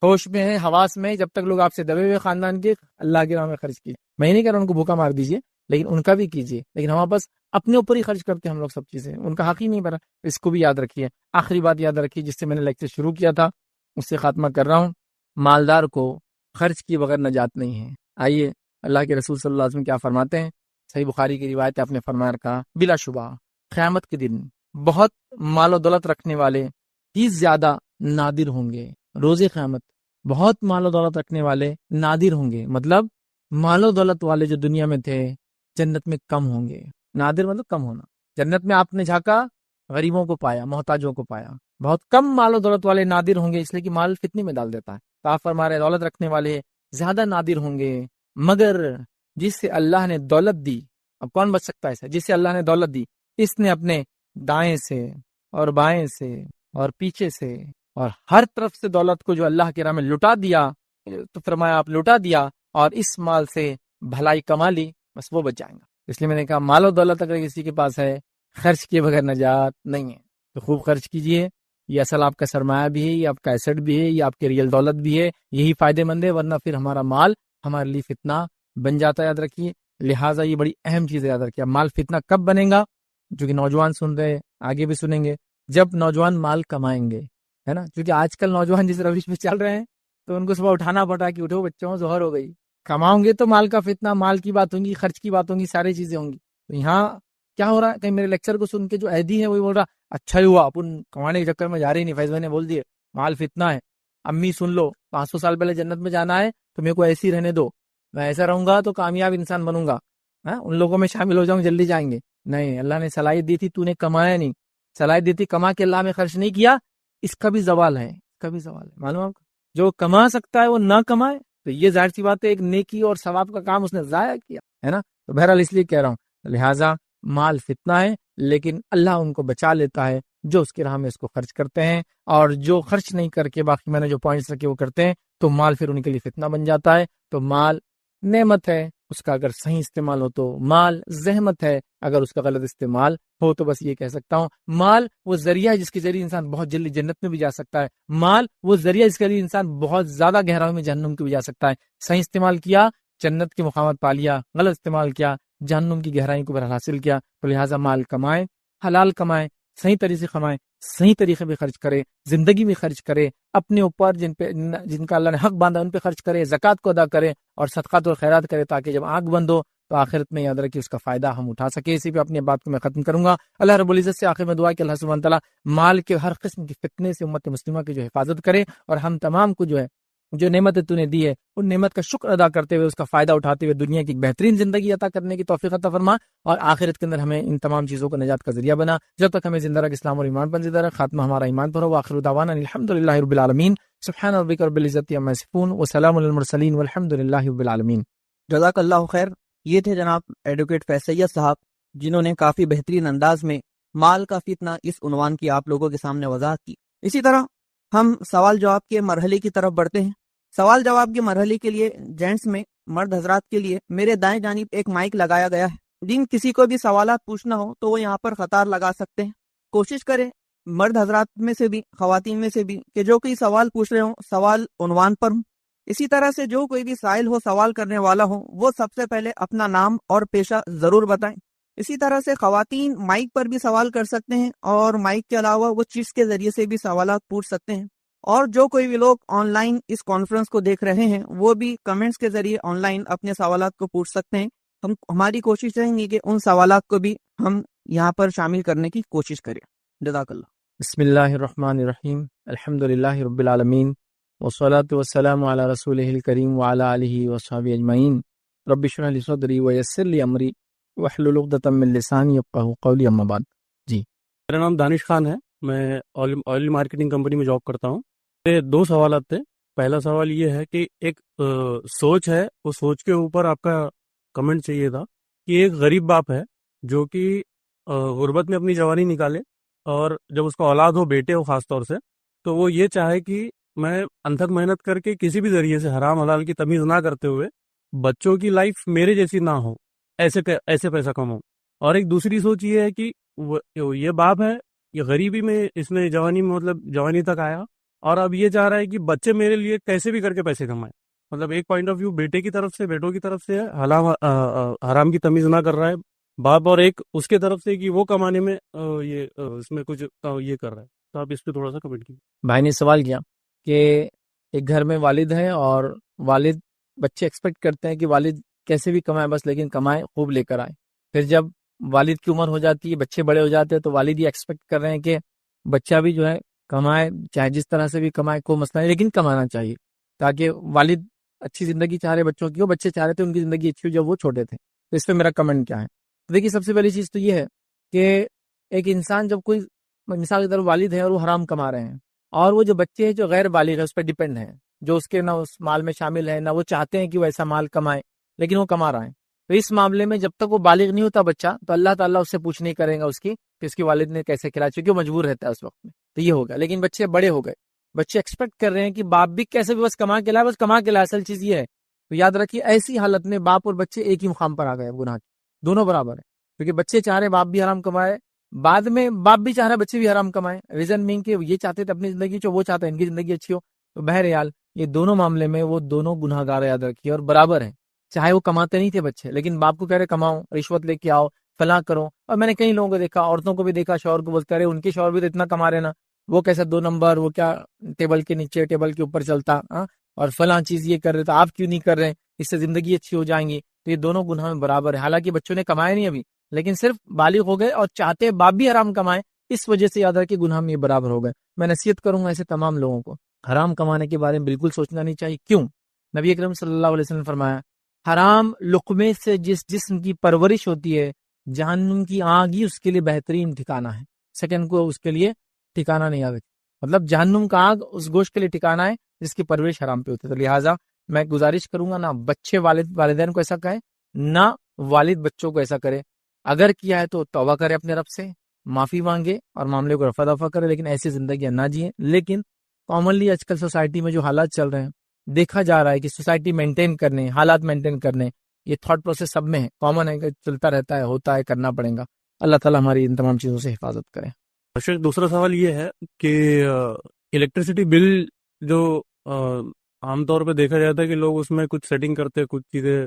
ہوش میں ہے, حواس میں ہے, جب تک لوگ آپ سے دبے ہوئے خاندان کے, اللہ کے راہ میں خرچ کیجیے. میں نہیں کہہ رہا ان کو بھوکا مار دیجیے, لیکن ان کا بھی کیجیے. لیکن ہم بس اپنے اوپر ہی خرچ کرتے ہیں ہم لوگ سب چیزیں, ان کا حق ہی نہیں بنا. اس کو بھی یاد رکھیے. آخری بات یاد رکھیے جس سے میں نے لیکچر شروع کیا تھا, اس سے خاتمہ کر رہا ہوں. مالدار کو خرچ کیے بغیر نجات نہیں ہے. آئیے اللہ کے رسول صلی اللہ علیہ وسلم کیا فرماتے ہیں, صحیح بخاری کی روایت ہے, آپ نے فرمایا کہا بلا شبہ قیامت کے دن بہت مال و دولت رکھنے والے ہی زیادہ نادر ہوں گے. روز قیامت بہت مال و دولت رکھنے والے نادر ہوں گے, مطلب مال و دولت والے جو دنیا میں تھے جنت میں کم ہوں گے. نادر مطلب کم ہونا. جنت میں آپ نے جھانکا, غریبوں کو پایا, محتاجوں کو پایا. بہت کم مال و دولت والے نادر ہوں گے, اس لیے کہ مال فتنے میں ڈال دیتا ہے. تو آپ فرما رہے دولت رکھنے والے زیادہ نادر ہوں گے, مگر جس سے اللہ نے دولت دی, اب کون بچ سکتا ہے اسے, جس سے اللہ نے دولت دی, اس نے اپنے دائیں سے اور بائیں سے اور پیچھے سے اور ہر طرف سے دولت کو جو اللہ کے راہ میں لٹا دیا, تو فرمایا آپ لٹا دیا اور اس مال سے بھلائی کما لی, بس وہ بچ جائیں گا. اس لیے میں نے کہا مال و دولت اگر کسی کے پاس ہے, خرچ کیے بغیر نجات نہیں ہے. تو خوب خرچ کیجئے, یہ اصل آپ کا سرمایہ بھی ہے, یہ آپ کا ایسٹ بھی ہے, یہ آپ کے ریئل دولت بھی ہے, یہی فائدے مند ہے, ورنہ پھر ہمارا مال ہمارے لیے فتنہ بن جاتا ہے. یاد رکھیے, لہٰذا یہ بڑی اہم چیز ہے, یاد رکھیے. مال فتنہ کب بنے گا؟ جو کہ نوجوان سن رہے, آگے بھی سنیں گے, جب نوجوان مال کمائیں گے, ہے نا. کیونکہ آج کل نوجوان جس روش میں چل رہے ہیں, تو ان کو صبح اٹھانا پڑا کہ اٹھو بچوں ظہر ہو گئی. کماؤں گے تو مال کا فتنہ, مال کی بات ہوں گی, خرچ کی بات ہوں گی, ساری چیزیں ہوں گی. تو یہاں کیا ہو رہا ہے, کہیں میرے لیکچر کو سن کے جو عیدی ہے وہی بول رہا اچھا ہی ہوا اپن کمانے کے چکر میں جا رہی نہیں, فیض بھائی نے بول دیے مال فتنہ ہے. امی سن لو, 500 سال پہلے جنت میں جانا ہے تو میرے کو ایسے ہی رہنے دو, میں ایسا رہوں گا تو کامیاب انسان بنوں گا. ان لوگوں میں شامل ہو جاؤں جلدی جائیں گے؟ نہیں، اللہ نے صلاحیت دی تھی، تو نے کمایا نہیں، صلاحیت دی تھی کما کے اللہ میں خرچ نہیں کیا، اس کا بھی زوال ہے، اس کا بھی زوال ہے، معلوم آپ کو؟ جو کما سکتا ہے وہ نہ کمائے تو یہ ظاہر سی بات ہے ایک نیکی اور ثواب کا کام اس نے ضائع کیا ہے نا۔ تو بہرحال اس لیے کہہ رہا ہوں، لہٰذا مال فتنہ ہے، لیکن اللہ ان کو بچا لیتا ہے جو اس کی راہ میں اس کو خرچ کرتے ہیں، اور جو خرچ نہیں کر کے باقی میں نے جو پوائنٹس رکھے وہ کرتے ہیں تو مال پھر ان کے لیے فتنہ بن جاتا ہے۔ تو مال نعمت ہے، اس کا اگر صحیح استعمال ہو تو مال زحمت ہے، اگر اس کا غلط استعمال ہو تو بس یہ کہہ سکتا ہوں مال وہ ذریعہ ہے جس کے ذریعے انسان بہت جلدی جنت میں بھی جا سکتا ہے، مال وہ ذریعہ جس کے ذریعے انسان بہت زیادہ گہرائی میں جہنم میں بھی جا سکتا ہے۔ صحیح استعمال کیا جنت کی مقامات پا لیا، غلط استعمال کیا جہنم کی گہرائی کو بہرحال حاصل کیا۔ تو لہٰذا مال کمائے، حلال کمائے، صحیح طریقے سے کمائے، صحیح طریقے پہ خرچ کرے، زندگی میں خرچ کرے، اپنے اوپر جن کا اللہ نے حق باندھا ان پہ خرچ کرے، زکوٰۃ کو ادا کرے اور صدقات اور خیرات کرے، تاکہ جب آنکھ بند ہو تو آخرت میں یاد رکھے اس کا فائدہ ہم اٹھا سکے۔ اسی پہ اپنی بات کو میں ختم کروں گا۔ اللہ رب العزت سے آخر میں دعا کہ اللہ سبحانہ تعالیٰ مال کے ہر قسم کی فتنے سے امت مسلمہ کی جو حفاظت کرے، اور ہم تمام کو جو نعمت تو نے دی ہے ان نعمت کا شکر ادا کرتے ہوئے اس کا فائدہ اٹھاتے ہوئے دنیا کی ایک بہترین زندگی عطا کرنے کی توفیق عطا فرما، اور آخرت کے اندر ہمیں ان تمام چیزوں کو نجات کا ذریعہ بنا۔ جب تک ہمیں زندہ رکھ اسلام اور ایمان پر زندہ رکھ، خاتمہ ہمارا ایمان پر ہو۔ وآخر دعوانا الحمدللہ رب العالمین، سبحان ربک رب العزت عما یصفون وسلام علی المرسلین والحمدللہ رب العالمین۔ جزاک اللہ خیر۔ یہ تھے جناب ایڈوکیٹ فیض سید صاحب، جنہوں نے کافی بہترین انداز میں مال کا فتنہ اس عنوان کی آپ لوگوں کے سامنے وضاحت کی۔ اسی طرح ہم سوال جواب کے مرحلے کی طرف بڑھتے ہیں۔ سوال جواب کے مرحلے کے لیے جینٹس میں مرد حضرات کے لیے میرے دائیں جانب ایک مائک لگایا گیا ہے، جن کسی کو بھی سوالات پوچھنا ہو تو وہ یہاں پر قطار لگا سکتے ہیں۔ کوشش کریں مرد حضرات میں سے بھی خواتین میں سے بھی کہ جو کوئی سوال پوچھ رہے ہوں سوال عنوان پر ہوں۔ اسی طرح سے جو کوئی بھی سائل ہو، سوال کرنے والا ہو، وہ سب سے پہلے اپنا نام اور پیشہ ضرور بتائیں۔ اسی طرح سے خواتین مائک پر بھی سوال کر سکتے ہیں، اور مائک کے علاوہ وہ چیز کے ذریعے سے بھی سوالات پوچھ سکتے ہیں۔ اور جو کوئی بھی لوگ آن لائن اس کانفرنس کو دیکھ رہے ہیں وہ بھی کمنٹس کے ذریعے آن لائن اپنے سوالات کو پوچھ سکتے ہیں۔ ہماری کوشش رہیں گی کہ ان سوالات کو بھی ہم یہاں پر شامل کرنے کی کوشش کریں۔ جزاک اللہ۔ بسم اللہ الرحمن الرحیم، الحمدللہ رب العالمین، والصلاة والسلام علی رسولہ الکریم وعلی آلہ وصحبہ اجمعین۔ رب اشرح لی صدری ویسر لی امری واحلل عقدۃ من لسانی یفقہوا قولی، اما بعد۔ جی، میرا نام دانش خان ہے، میں آئل مارکیٹنگ کمپنی میں جاب کرتا ہوں۔ میرے دو سوالات تھے۔ پہلا سوال یہ ہے کہ ایک سوچ ہے، وہ سوچ کے اوپر آپ کا کمنٹ چاہیے تھا کہ ایک غریب باپ ہے جو کہ غربت میں اپنی جوانی نکالے، اور جب اس کا اولاد ہو، بیٹے ہو خاص طور سے، تو وہ یہ چاہے کہ میں انتھک محنت کر کے کسی بھی ذریعے سے حرام حلال کی تمیز نہ کرتے ہوئے بچوں کی لائف میرے جیسی نہ ہو، ایسے پیسہ کماؤں۔ اور ایک دوسری سوچ یہ ہے کہ یہ باپ ہے، یہ غریبی میں اس نے جوانی تک آیا، اور اب یہ چاہ رہا ہے کہ بچے میرے لیے کیسے بھی کر کے پیسے کمائیں۔ مطلب ایک پوائنٹ آف ویو بیٹوں کی طرف سے حرام کی تمیز نہ کر رہا ہے باپ، اور ایک اس کے طرف سے کہ وہ کمانے میں اس میں کچھ یہ کر رہا ہے۔ تو آپ اس پہ تھوڑا سا کمنٹ کیجیے۔ بھائی نے سوال کیا کہ ایک گھر میں والد ہیں، اور والد بچے ایکسپیکٹ کرتے ہیں کہ والد کیسے بھی کمائے بس، لیکن کمائے خوب لے کر آئے۔ پھر جب والد کی عمر ہو جاتی ہے، بچے بڑے ہو جاتے ہیں، تو والد یہ ایکسپیکٹ کر رہے ہیں کہ بچہ بھی کمائے، چاہے جس طرح سے بھی کمائے، کوئی مسئلہ نہیں، لیکن کمانا چاہیے، تاکہ والد اچھی زندگی چاہ رہے بچوں کی ہو، بچے چاہ رہے تھے ان کی زندگی اچھی ہو جب وہ چھوٹے تھے۔ تو اس پہ میرا کمنٹ کیا ہے؟ تو دیکھیے، سب سے پہلی چیز تو یہ ہے کہ ایک انسان جب کوئی مثال کی طرف والد ہے اور وہ حرام کما رہے ہیں، اور وہ جو بچے ہیں جو غیر بالغ ہے اس پہ ڈیپینڈ ہیں، جو اس کے نہ اس مال میں شامل ہے، نہ وہ چاہتے ہیں کہ وہ ایسا مال کمائے، لیکن وہ کما رہا ہے، تو اس معاملے میں جب تک وہ بالغ نہیں ہوتا بچہ، تو اللہ تعالیٰ اس سے پوچھ نہیں کرے گا اس کی کہ اس کے والد نے کیسے کھلایا، چونکہ وہ مجبور رہتا ہے اس وقت میں، تو یہ ہوگا۔ لیکن بچے بڑے ہو گئے، بچے ایکسپیکٹ کر رہے ہیں کہ باپ بھی کیسے بھی بس کما کے لائے، بس کما کے لائے، اصل چیز یہ ہے۔ تو یاد رکھیے، ایسی حالت میں باپ اور بچے ایک ہی مقام پر آ گئے، گناہ کے دونوں برابر ہیں، کیونکہ بچے چاہ رہے باپ بھی حرام کمائے، بعد میں باپ بھی چاہ رہا بچے بھی حرام کمائے، ریزن مین کہ یہ چاہتے تھے اپنی زندگی جو وہ چاہتے ہیں ان کی زندگی اچھی ہو۔ تو بہرحال یہ دونوں معاملے میں وہ دونوں گناہ گار، یاد رکھیے، اور برابر ہیں، چاہے وہ کماتے نہیں تھے بچے، لیکن باپ کو کہہ رہے کماؤ، رشوت لے کے آؤ، فلاں کرو۔ اور میں نے کئی لوگوں کو دیکھا، عورتوں کو بھی دیکھا، شوہر کو بولتے رہے ان کے شوہر بھی تو اتنا کما رہے نا، وہ کیسا 2 نمبر، وہ کیا ٹیبل کے نیچے ٹیبل کے اوپر چلتا، اور فلاں چیز یہ کر رہے تو آپ کیوں نہیں کر رہے، اس سے زندگی اچھی ہو جائیں گی۔ تو یہ دونوں گناہ میں برابر ہے، حالانکہ بچوں نے کمائے نہیں ابھی، لیکن صرف بالغ ہو گئے اور چاہتے باپ بھی حرام کمائے، اس وجہ سے یاد رکھے گناہ میں یہ برابر ہو گئے۔ میں نصیحت کروں گا ایسے تمام لوگوں کو، حرام کمانے کے بارے میں بالکل سوچنا نہیں چاہیے۔ کیوں؟ نبی اکرم صلی اللہ علیہ وسلم نے فرمایا حرام لقمے سے جس جسم کی پرورش ہوتی ہے، جہنم کی آگ ہی اس کے لیے بہترین ٹھکانہ ہے، سیکنڈ کو اس کے لیے ٹھکانہ نہیں آگے، مطلب جہنم کا آگ اس گوشت کے لیے ٹھکانہ ہے جس کی پرورش حرام پہ ہوتی ہے۔ تو لہٰذا میں گزارش کروں گا، نہ بچے والدین کو ایسا کہیں، نہ والد بچوں کو ایسا کرے، اگر کیا ہے تو توبہ کرے اپنے رب سے، معافی مانگے اور معاملے کو رفع دفع کرے، لیکن ایسی زندگیاں نہ جئیں۔ لیکن کامنلی آج کل سوسائٹی میں جو حالات چل رہے ہیں، دیکھا جا رہا ہے کہ سوسائٹی مینٹین کرنے، حالات مینٹین کرنے، یہ تھاٹ پروسیس سب میں ہے، کامن ہے کہ چلتا رہتا ہے، ہوتا ہے، کرنا پڑے گا۔ اللہ تعالیٰ ہماری ان تمام چیزوں سے حفاظت کرے۔ شیخ دوسرا سوال یہ ہے کہ الیکٹریسٹی بل جو عام طور پہ دیکھا جاتا ہے کہ لوگ اس میں کچھ سیٹنگ کرتے، کچھ چیزیں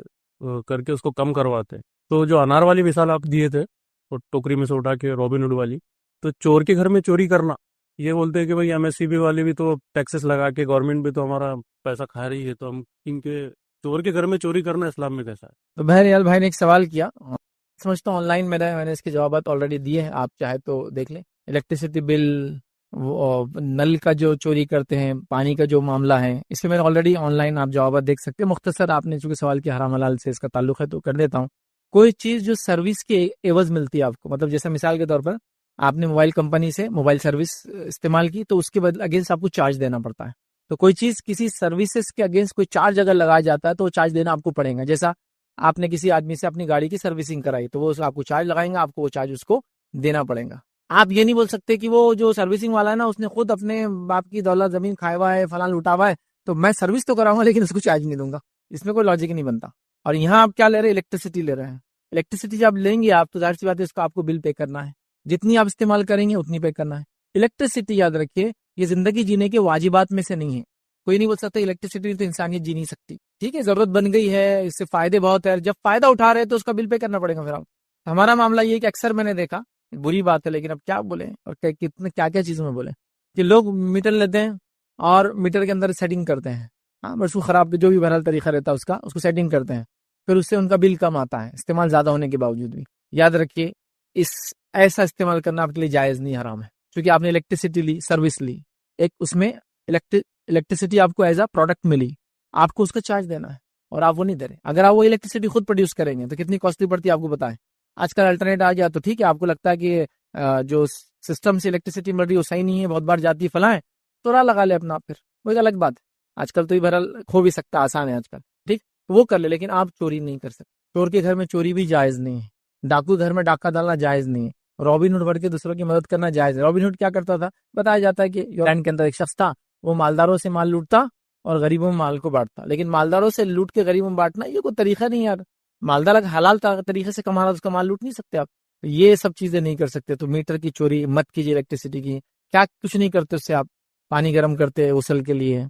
کر کے اس کو کم کرواتے، تو جو انار والی مثال آپ دیے تھے اور ٹوکری میں سے اٹھا کے رابن ہوڈ والی، تو چور کے گھر میں چوری کرنا، یہ بولتے ہیں کہ بھائی ایم ایس سی بی والے بھی تو ٹیکسز لگا کے گورنمنٹ بھی تو ہمارا پیسہ کھا رہی ہے، تو ہم ان کے چور کے گھر میں چوری کرنا اسلام میں کیسا ہے؟ تو بہرحال بھائی نے ایک سوال کیا، سمجھتا ہوں آن لائن میں نے اس کے جوابات آلریڈی دیے ہیں، آپ چاہے تو دیکھ لیں۔ الیکٹریسٹی بل، نل کا جو چوری کرتے ہیں، پانی کا جو معاملہ ہے، اس میں نے آلریڈی آن لائن آپ جوابات دیکھ سکتے ہیں۔ مختصر آپ نے چونکہ سوال کیا حرام حلال سے اس کا تعلق ہے تو کر دیتا ہوں۔ کوئی چیز جو سروس کے عوض ملتی ہے آپ کو، مطلب جیسے مثال کے طور پر آپ نے موبائل کمپنی سے موبائل سروس استعمال کی تو اس کے بدلے اگینسٹ آپ کو چارج دینا پڑتا ہے۔ تو کوئی چیز کسی سروسز کے اگینسٹ کوئی چارج اگر لگایا جاتا ہے تو وہ چارج دینا آپ کو پڑے گا۔ جیسا آپ نے کسی آدمی سے اپنی گاڑی کی سروسنگ کرائی تو وہ آپ کو چارج لگائیں گا، آپ کو وہ چارج اس کو دینا پڑے گا۔ آپ یہ نہیں بول سکتے کہ وہ جو سروسنگ والا ہے نا اس نے خود اپنے باپ کی دولت زمین کھایا ہوا ہے، فلاں لوٹا ہوا ہے، تو میں سروس تو کراؤں گا لیکن اس کو چارج نہیں دوں گا۔ اس میں کوئی لاجک نہیں بنتا۔ اور یہاں آپ کیا لے رہے ہیں؟ الیکٹریسٹی لے رہے ہیں۔ الیکٹریسٹی جب لیں گے آپ تو ظاہر سی بات ہے اس کو آپ کو بل پے کرنا ہے، جتنی آپ استعمال کریں گے اتنی پے کرنا ہے۔ الیکٹریسٹی یاد رکھیے یہ زندگی جینے کے واجبات میں سے نہیں ہے۔ کوئی نہیں بول سکتا الیکٹریسٹی تو انسانیت جی نہیں سکتی، ٹھیک ہے، ضرورت بن گئی ہے، اس سے فائدے بہت ہے، جب فائدہ اٹھا رہے ہیں تو اس کا بل پے کرنا پڑے گا۔ پھر ہمارا معاملہ یہ ہے کہ اکثر میں نے دیکھا، بری بات ہے لیکن اب کیا بولیں اور کتنے کیا چیزوں میں بولیں کہ لوگ میٹر لیتے ہیں اور میٹر کے اندر سیٹنگ کرتے ہیں، ہاں بس وہ خراب جو بھی بہرحال طریقہ رہتا ہے اس کو سیٹنگ کرتے ہیں، پھر اس سے ان کا بل کم آتا ہے استعمال زیادہ ہونے کے باوجود بھی۔ یاد رکھیے ایسا استعمال کرنا آپ کے لیے جائز نہیں، حرام ہے، کیونکہ آپ نے الیکٹریسٹی لی، سروس لی، ایک اس میں الیکٹریسٹی آپ کو ایز اے پروڈکٹ ملی، آپ کو اس کا چارج دینا ہے اور آپ وہ نہیں دے رہے۔ اگر آپ وہ الیکٹریسٹی خود پروڈیوس کریں گے تو کتنی کاسٹلی پڑتی ہے آپ کو بتائیں۔ آج کل الٹرنیٹ آ گیا تو ٹھیک ہے، آپ کو لگتا ہے کہ جو سسٹم سے الیکٹریسٹی مل رہی ہے وہ صحیح نہیں ہے، بہت بار جاتی فلاں ہے، تو راہ لگا لے اپنا، پھر وہ ایک الگ بات ہے۔ آج کل تو یہ بہرحال کھو بھی سکتا، آسان ہے آج کل، ٹھیک وہ کر لے، لیکن آپ چوری نہیں کر سکتے۔ چور کے گھر میں چوری بھی جائز نہیں ہے، ڈاکو گھر میں ڈاکہ ڈالنا جائز نہیں ہے، رابن ہوڈ بڑھ کے دوسروں کی مدد کرنا جائز ہے۔ رابن ہوڈ کیا کرتا تھا؟ بتایا جاتا ہے کہ یورلینڈ کے اندر ایک شخص تھا، وہ مالداروں سے مال لوٹتا اور غریبوں میں مال کو بانٹتا، لیکن مالداروں سے لوٹ کے غریبوں میں بانٹنا یہ کوئی طریقہ نہیں یار۔ مالدار اگر حلال طریقے سے کما رہا اس کا مال لوٹ نہیں سکتے آپ، یہ سب چیزیں نہیں کر سکتے۔ تو میٹر کی چوری مت کیجیے، الیکٹریسٹی کی کیا کچھ نہیں کرتے اس سے، آپ پانی گرم کرتے غسل کے لیے،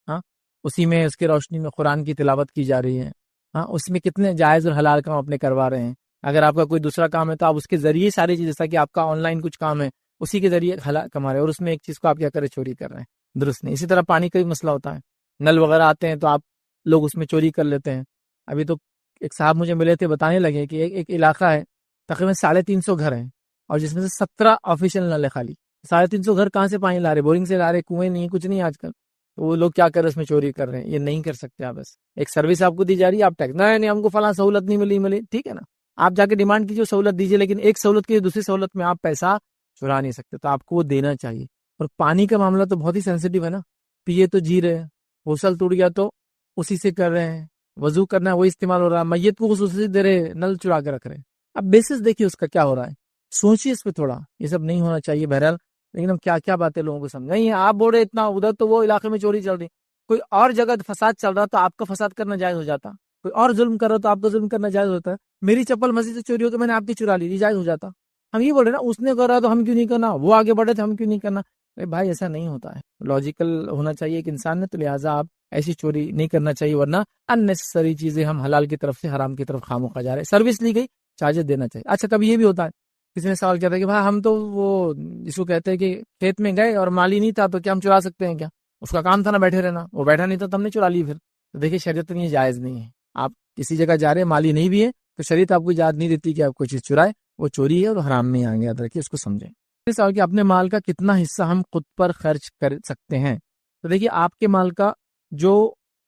ہاں اسی میں اس کی روشنی میں قرآن کی تلاوت کی جا رہی ہے، ہاں اس میں کتنے جائز اور حلال کام اپنے کروا رہے ہیں۔ اگر آپ کا کوئی دوسرا کام ہے تو آپ اس کے ذریعے ساری چیز، جیسا کہ آپ کا آن لائن کچھ کام ہے اسی کے ذریعے حلال کما رہے ہیں، اور اس میں ایک چیز کو آپ کیا کریں، چوری کر رہے ہیں، درست نہیں۔ اسی طرح پانی کا بھی مسئلہ ہوتا ہے، نل وغیرہ آتے ہیں تو آپ لوگ اس میں چوری کر لیتے ہیں۔ ابھی تو ایک صاحب مجھے ملے تھے، بتانے لگے کہ ایک علاقہ ہے تقریباً 350 گھر ہیں اور جس میں سے 17 آفیشیل نل ہے خالی۔ 350 گھر کہاں سے پانی لا رہے؟ بورنگ سے لا رہے، کنویں نہیں، کچھ نہیں آج کل۔ تو وہ لوگ کیا کر رہے ہیں، اس میں چوری کر رہے ہیں۔ یہ نہیں کر سکتے آپ، بس ایک سروس آپ کو دی جا رہی ہے، آپ ٹیکس نہیں ہم کو فلاں سہولت نہیں ملی، ٹھیک ہے نا، آپ جا کے ڈیمانڈ کیجیے سہولت دیجیے، لیکن ایک سہولت کی دوسری سہولت میں آپ پیسہ چرا نہیں سکتے، تو آپ کو وہ دینا چاہیے۔ اور پانی کا معاملہ تو بہت ہی سینسیٹیو ہے نا، پیے تو جی رہے ہیں، غسل ٹوٹ گیا تو اسی سے کر رہے ہیں، وضو کرنا ہے وہی استعمال ہو رہا ہے، میت کو خصوصی دے رہے، نل چرا کے رکھ رہے ہیں۔ اب بیسس دیکھیے اس کا کیا ہو رہا ہے، سوچیے اس پہ تھوڑا، یہ سب نہیں ہونا چاہیے بہرحال۔ لیکن ہم کیا باتیں لوگوں کو سمجھائیں، آپ بول رہے اتنا ادھر تو وہ علاقے میں چوری چل رہی، کوئی اور جگہ فساد چل رہا تو آپ کا فساد کرنا جائز ہو جاتا، کوئی اور ظلم کر رہا تو آپ کا ظلم کرنا جائز ہوتا ہے۔ میری چپل مسجد سے چوری ہو تو میں نے آپ کی چرا لی، جائز ہو جاتا۔ ہم یہ بول رہے نا اس نے کرا تو ہم کیوں نہیں کرنا، وہ آگے بڑھے تھے ہم کیوں نہیں کرنا۔ بھائی ایسا نہیں ہوتا ہے، لاجیکل ہونا چاہیے ایک انسان نے، تو لہٰذا آپ ایسی چوری نہیں کرنا چاہیے، ورنہ اننیسسری چیزیں ہم حلال کی طرف سے حرام کی طرف خاموخواہ جا رہے ہیں۔ سروس لی گئی، چارجز دینا چاہیے۔ اچھا کبھی یہ بھی ہوتا ہے، کسی نے سوال کیا تھا کہ بھائی ہم تو وہ جس کو کہتے ہیں کہ کھیت میں گئے اور مالی نہیں تھا تو کیا ہم چرا سکتے ہیں کیا؟ اس کا کام تھا نا بیٹھے رہنا، وہ بیٹھا نہیں تھا تو ہم نے چرا لی۔ پھر تو دیکھیے شریعت میں یہ جائز نہیں ہے، آپ کسی جگہ جا رہے ہیں مالی نہیں بھی ہے تو شریعت آپ کو اجازت نہیں دیتی کہ آپ کوئی چیز چرائے، وہ چوری ہے اور حرام میں آگے، یاد رکھیے اس کو سمجھیں۔ سوال کہ اپنے مال کا کتنا حصہ ہم خود پر خرچ کر سکتے ہیں؟ تو دیکھیے آپ کے مال کا جو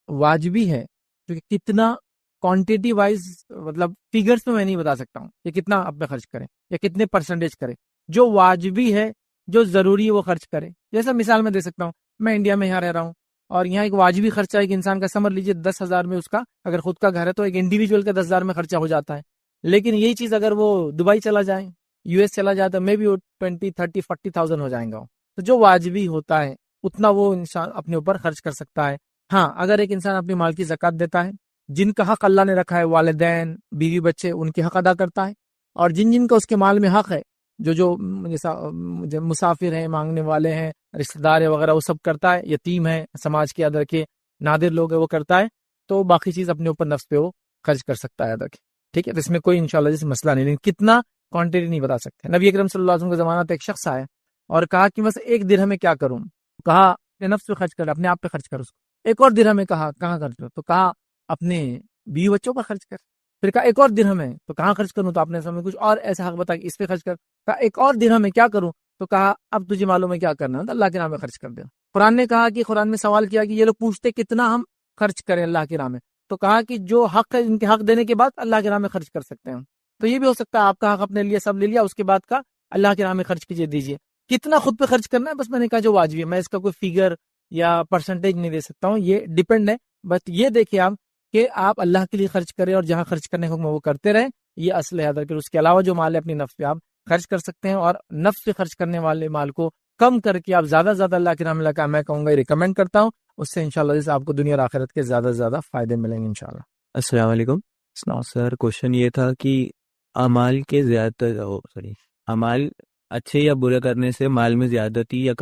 واجبی ہے، کتنا کوانٹیٹی وائز مطلب فیگرز میں نہیں بتا سکتا ہوں کہ کتنا آپ پہ خرچ کریں یا کتنے پرسنٹیج کریں. جو واجبی ہے جو ضروری ہے وہ خرچ کریں. جیسا مثال میں دے سکتا ہوں, میں انڈیا میں یہاں رہ رہا ہوں اور یہاں ایک واجبی خرچہ ایک انسان کا سمجھ لیجیے 10,000 میں اس کا اگر خود کا گھر ہے تو ایک انڈیویجول کا 10,000 میں خرچہ ہو جاتا ہے. لیکن یہی چیز اگر وہ دبئی چلا جائے, یو ایس چلا جائے تو میں بھی 20, 30, 40,000 ہو جائیں گا. تو جو واجبی ہوتا ہے اتنا وہ انسان اپنے اوپر خرچ کر سکتا ہے. ہاں اگر ایک انسان اپنی مال کی زکوٰۃ دیتا ہے, جن کا حق اللہ نے رکھا ہے والدین بیوی بچے ان کے حق ادا کرتا ہے, اور جن کا اس کے مال میں حق ہے جو مسافر ہیں, مانگنے والے ہیں, رشتہ دار ہے وغیرہ, وہ سب کرتا ہے. یتیم ہے, سماج کے ادر کے نادر لوگ ہیں وہ کرتا ہے. تو باقی چیز اپنے اوپر نفس پہ وہ خرچ کر سکتا ہے ادر کے. ٹھیک ہے, تو اس میں کوئی انشاءاللہ جیسے مسئلہ نہیں, لیکن کتنا کوانٹٹی نہیں بتا سکتے. نبی اکرم صلی اللہ علیہ وسلم کے زمانہ تک ایک شخص آیا اور کہا کہ بس 1 درہم میں کیا کروں. کہا اپنے نفس پہ خرچ کر, اپنے آپ پہ خرچ کر. اس کو ایک اور درہم میں کہا کہاں خرچ کرو, تو کہا اپنے بیوی بچوں پر خرچ کر. پھر کہا ایک اور درہم ہے تو کہاں خرچ کروں, تو آپ نے سمجھ کچھ اور ایسا حق بتا کہ اس پہ خرچ کر. کہا ایک اور درہم میں کیا کروں, تو کہا اب تجھے معلوم ہے کیا کرنا ہے, تو اللہ کے نام میں خرچ کر دینا. قرآن نے کہا کہ قرآن میں سوال کیا کہ یہ لوگ پوچھتے کتنا ہم خرچ کریں اللہ کے راہ میں, تو کہا کہ جو حق ہے ان کے حق دینے کے بعد اللہ کے راہ میں خرچ کر سکتے ہیں. تو یہ بھی ہو سکتا ہے آپ کا حق اپنے لیے سب لے لیا, اس کے بعد کا اللہ کے راہ میں خرچ کیجیے, دیجیے. کتنا خود پہ خرچ کرنا ہے بس میں نے کہا جو واجبی ہے. میں اس کا کوئی فیگر یا پرسنٹیج نہیں دے سکتا ہوں, یہ ڈیپینڈ ہے. بس یہ دیکھیں آپ کہ آپ اللہ کے لیے خرچ کریں اور جہاں خرچ کرنے کا حکم ہے وہ کرتے رہیں, یہ اصل ہے. اگر اس کے علاوہ جو مال ہے اپنی نفس پہ آپ خرچ کر سکتے ہیں, اور نفس پہ خرچ کرنے والے مال کو کم کر کے آپ زیادہ سے زیادہ اللہ کے نام میں لگا, میں کہوں گا یہ ریکمینڈ کرتا ہوں. اس سے انشاءاللہ جیسے آپ کو دنیا اور آخرت کے زیادہ سے زیادہ فائدے ملیں گے انشاءاللہ. السلام علیکم سر. کوشچن یہ تھا کہ اعمال کے اعمال اچھے یا برے کرنے سے مال میں زیادتی یا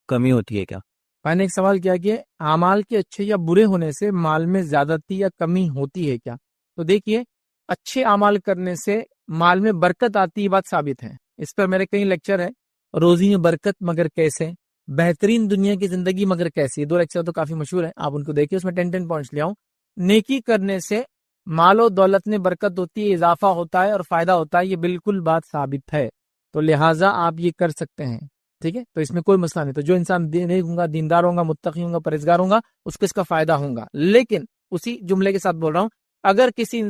کمی ہوتی ہے کیا؟ میں نے ایک سوال کیا کہ اعمال کے اچھے یا برے ہونے سے مال میں زیادتی یا کمی ہوتی ہے کیا. تو دیکھیے, اچھے اعمال کرنے سے مال میں برکت آتی, یہ بات ثابت ہے. اس پر میرے کئی لیکچر ہے, روزی میں برکت مگر کیسے, بہترین دنیا کی زندگی مگر کیسے, 2 لیکچر تو کافی مشہور ہیں, آپ ان کو دیکھیے. اس میں 10 پوائنٹس لے آؤں. نیکی کرنے سے مال و دولت میں برکت ہوتی ہے, اضافہ ہوتا ہے اور فائدہ ہوتا ہے, یہ بالکل بات ثابت ہے. تو لہٰذا آپ یہ کر سکتے ہیں. ٹھیک ہے, تو اس میں کوئی مسئلہ نہیں. تو جو انسان نیک ہوں گا, دیندار ہوں گا, متقی ہوں گا, پرہیزگار ہوں گا, اس کو اس کا فائدہ ہوں گا. لیکن اسی جملے کے ساتھ بول رہا ہوں, اگر کسی